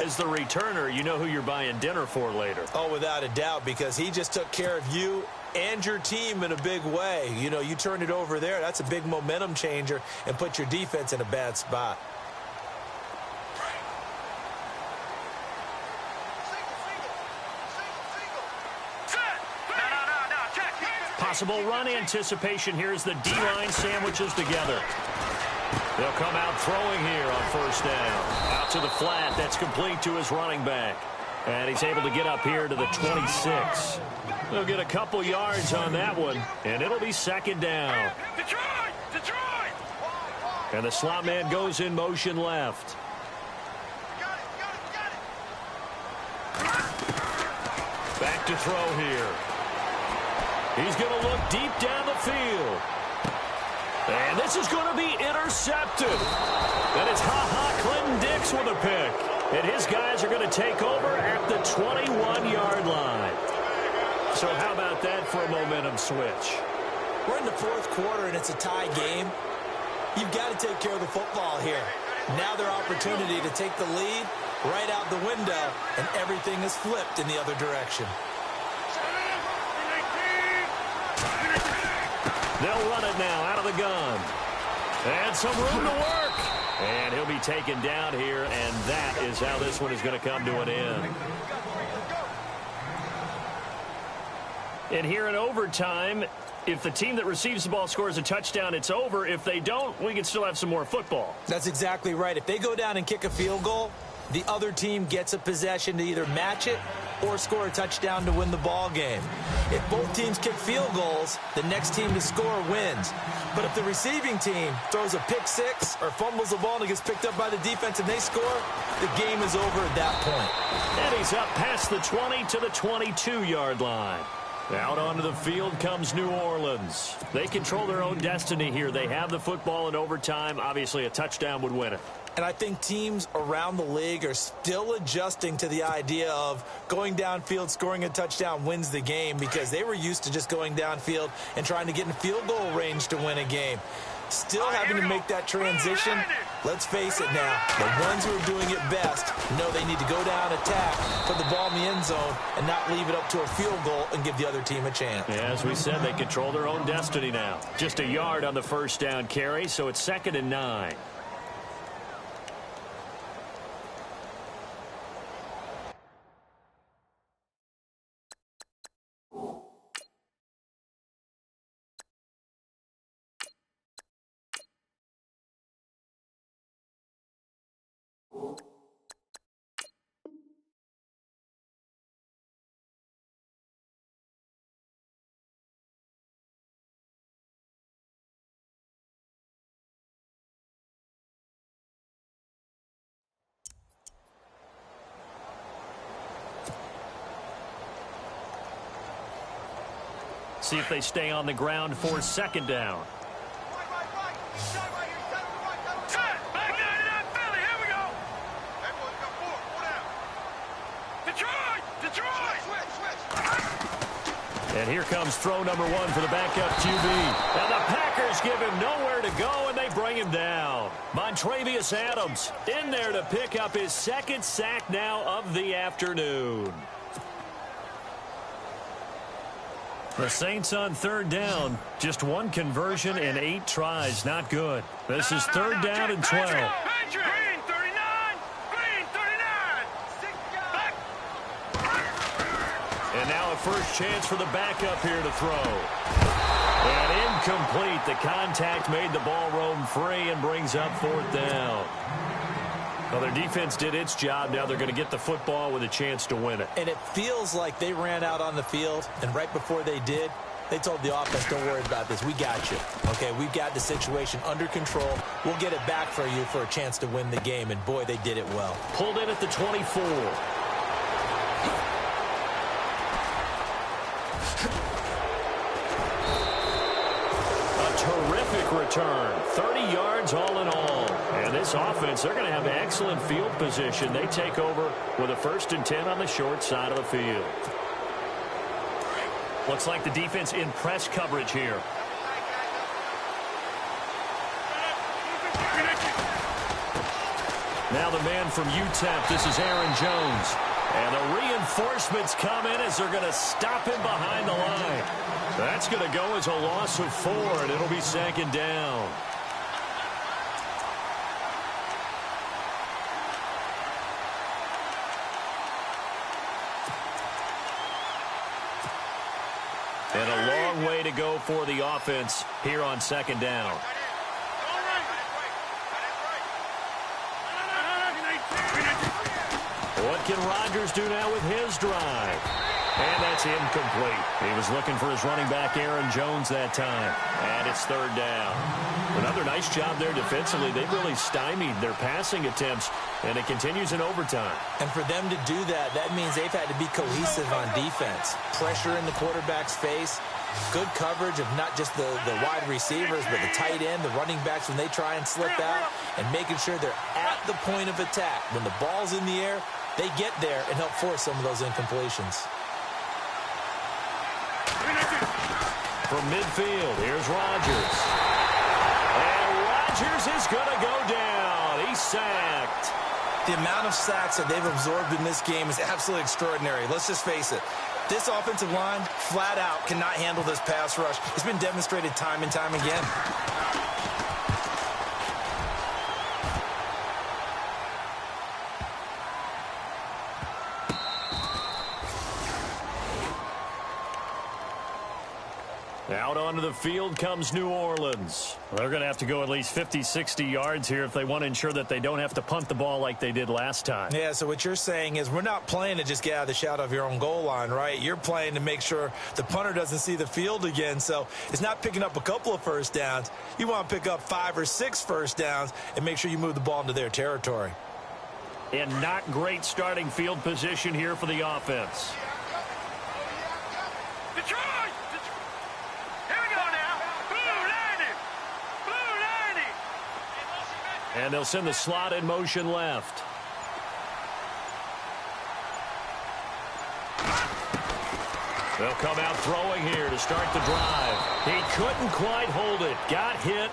As the returner, you know who you're buying dinner for later. Oh, without a doubt, because he just took care of you and your team in a big way. You know, you turn it over there, that's a big momentum changer and put your defense in a bad spot. Possible run anticipation here as the D-line sandwiches together. They'll come out throwing here on first down. Out to the flat. That's complete to his running back. And he's able to get up here to the 26. They'll get a couple yards on that one, and it'll be second down. Detroit! And the slot man goes in motion left. Back to throw here. He's going to look deep down the field. And this is going to be intercepted. And it's Clinton Dix with a pick. And his guys are going to take over at the 21-yard line. So how about that for a momentum switch? We're in the fourth quarter, and it's a tie game. You've got to take care of the football here. Now their opportunity to take the lead right out the window, and everything is flipped in the other direction. They'll run it now out of the gun. And some room to work. And he'll be taken down here, and that is how this one is going to come to an end. And here in overtime, if the team that receives the ball scores a touchdown, it's over. If they don't, we can still have some more football. That's exactly right. If they go down and kick a field goal, the other team gets a possession to either match it or score a touchdown to win the ball game. If both teams kick field goals, the next team to score wins. But if the receiving team throws a pick six or fumbles the ball and it gets picked up by the defense and they score, the game is over at that point. And he's up past the 20 to the 22-yard line. Out onto the field comes New Orleans. They control their own destiny here. They have the football in overtime. Obviously, a touchdown would win it. And I think teams around the league are still adjusting to the idea of going downfield, scoring a touchdown wins the game, because they were used to just going downfield and trying to get in field goal range to win a game. Still having to make that transition. Let's face it now, the ones who are doing it best know they need to go down, attack, put the ball in the end zone, and not leave it up to a field goal and give the other team a chance. Yeah, as we said, they control their own destiny now. Just a yard on the first down carry, so it's 2nd and 9. See if they stay on the ground for 2nd down. And here comes throw number 1 for the backup QB. And the Packers give him nowhere to go, and they bring him down. Montravius Adams in there to pick up his 2nd sack now of the afternoon. The Saints on 3rd down. Just 1 conversion and 8 tries. Not good. This is 3rd down and 12. Green 39. Green 39. Back. And now a first chance for the backup here to throw. And incomplete. The contact made the ball roam free and brings up 4th down. Well, their defense did its job. Now they're going to get the football with a chance to win it. And it feels like they ran out on the field, and right before they did, they told the offense, don't worry about this. We got you. Okay, we've got the situation under control. We'll get it back for you for a chance to win the game. And, boy, they did it well. Pulled in at the 24. Terrific return. 30 yards all in all. And this offense, they're going to have excellent field position. They take over with a 1st and 10 on the short side of the field. Looks like the defense in press coverage here. Now the man from UTEP, this is Aaron Jones. And the reinforcements come in as they're going to stop him behind the line. That's going to go as a loss of 4, and it'll be second down. And a long way to go for the offense here on second down. What can Rodgers do now with his drive? And that's incomplete. He was looking for his running back, Aaron Jones, that time. And it's third down. Another nice job there defensively. They've really stymied their passing attempts, and it continues in overtime. And for them to do that, that means they've had to be cohesive on defense. Pressure in the quarterback's face. Good coverage of not just the wide receivers, but the tight end, the running backs when they try and slip out, and making sure they're at the point of attack. When the ball's in the air, they get there and help force some of those incompletions. From midfield, here's Rodgers. And Rodgers is going to go down. He's sacked. The amount of sacks that they've absorbed in this game is absolutely extraordinary. Let's just face it. This offensive line, flat out, cannot handle this pass rush. It's been demonstrated time and time again. Out onto the field comes New Orleans. They're going to have to go at least 50, 60 yards here if they want to ensure that they don't have to punt the ball like they did last time. Yeah, so what you're saying is we're not playing to just get out of the shadow of your own goal line, right? You're playing to make sure the punter doesn't see the field again. So it's not picking up a couple of first downs. You want to pick up 5 or 6 first downs and make sure you move the ball into their territory. And not great starting field position here for the offense. Detroit! Here we go now. Blue 90. Blue 90. And they'll send the slot in motion left. They'll come out throwing here to start the drive. He couldn't quite hold it. Got hit.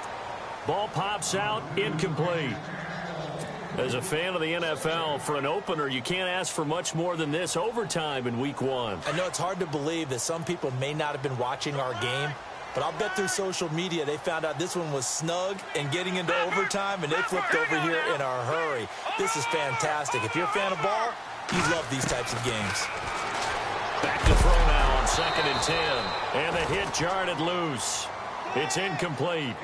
Ball pops out. Incomplete. As a fan of the NFL, for an opener, you can't ask for much more than this overtime in Week 1. I know it's hard to believe that some people may not have been watching our game, but I'll bet through social media they found out this one was snug and getting into overtime, and they flipped over here in a hurry. This is fantastic. If you're a fan of ball, you love these types of games. Back to throw now on 2nd and 10. And the hit jarred it loose. It's incomplete.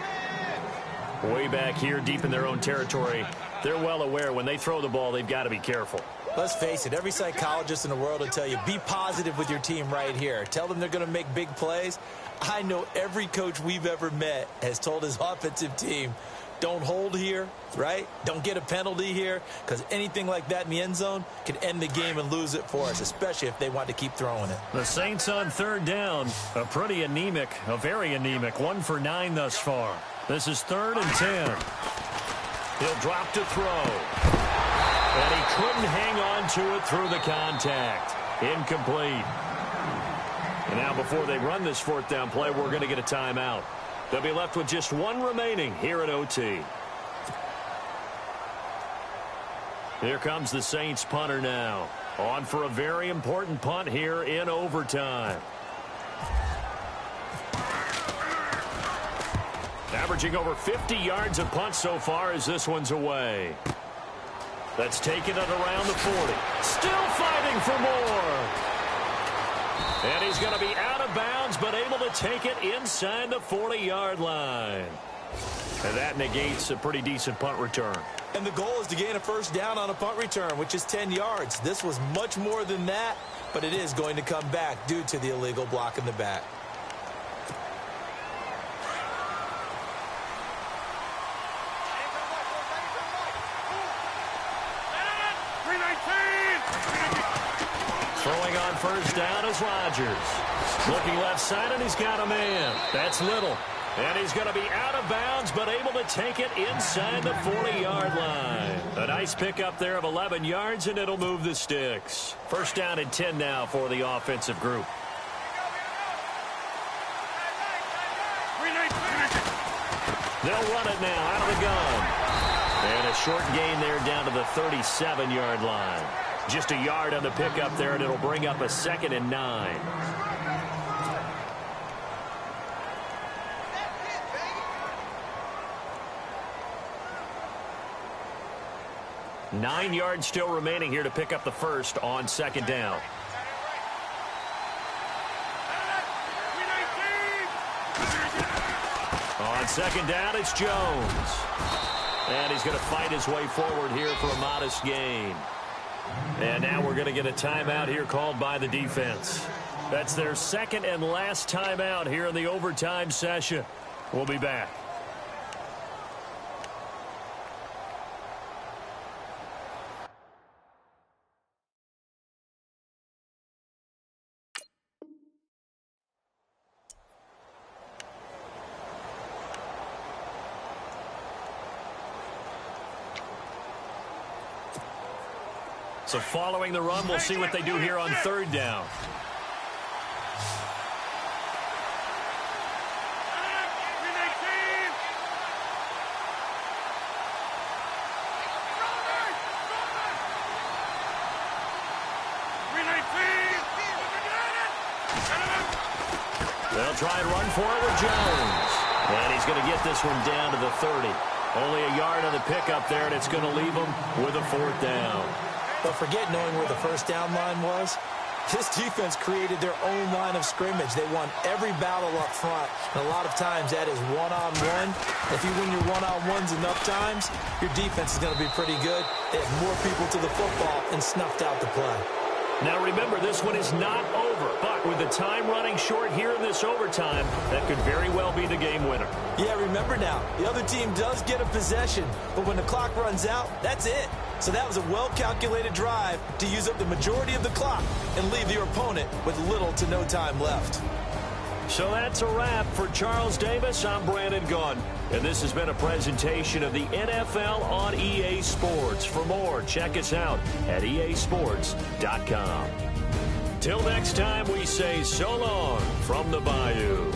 Way back here, deep in their own territory, they're well aware when they throw the ball, they've got to be careful. Let's face it, every psychologist in the world will tell you, be positive with your team right here. Tell them they're going to make big plays. I know every coach we've ever met has told his offensive team, don't hold here, right? Don't get a penalty here, because anything like that in the end zone can end the game and lose it for us, especially if they want to keep throwing it. The Saints on 3rd down, a pretty anemic, a very anemic, 1 for 9 thus far. This is 3rd and 10. He'll drop to throw. And he couldn't hang on to it through the contact. Incomplete. And now before they run this 4th down play, we're going to get a timeout. They'll be left with just 1 remaining here at OT. Here comes the Saints punter now. On for a very important punt here in overtime. Averaging over 50 yards of punt so far as this one's away. That's taken it around the 40. Still fighting for more. And he's going to be out of bounds, but able to take it inside the 40-yard line. And that negates a pretty decent punt return. And the goal is to gain a first down on a punt return, which is 10 yards. This was much more than that, but it is going to come back due to the illegal block in the back. Throwing on first down is Rodgers. Looking left side, and he's got a man. That's Little. And he's going to be out of bounds, but able to take it inside the 40-yard line. A nice pickup there of 11 yards, and it'll move the sticks. First down and 10 now for the offensive group. They'll run it now out of the gun. And a short gain there down to the 37-yard line. Just a yard on the pickup there, and it'll bring up a 2nd and 9. Nine yards still remaining here to pick up the first on 2nd down. On 2nd down, it's Jones. And he's going to fight his way forward here for a modest gain. And now we're going to get a timeout here called by the defense. That's their 2nd and last timeout here in the overtime session. We'll be back. So following the run, we'll see what they do here on 3rd down. They'll try and run for it with Jones. And he's going to get this one down to the 30. Only a yard on the pickup there, and it's going to leave him with a 4th down. But forget knowing where the first down line was. This defense created their own line of scrimmage. They won every battle up front. And a lot of times that is one-on-one. If you win your one-on-ones enough times, your defense is going to be pretty good. They have more people to the football and snuffed out the play. Now remember, this one is not over. But with the time running short here in this overtime, that could very well be the game winner. Yeah, remember now, the other team does get a possession. But when the clock runs out, that's it. So that was a well-calculated drive to use up the majority of the clock and leave your opponent with little to no time left. So that's a wrap for Charles Davis. I'm Brandon Gaudin. And this has been a presentation of the NFL on EA Sports. For more, check us out at easports.com. Till next time, we say so long from the Bayou.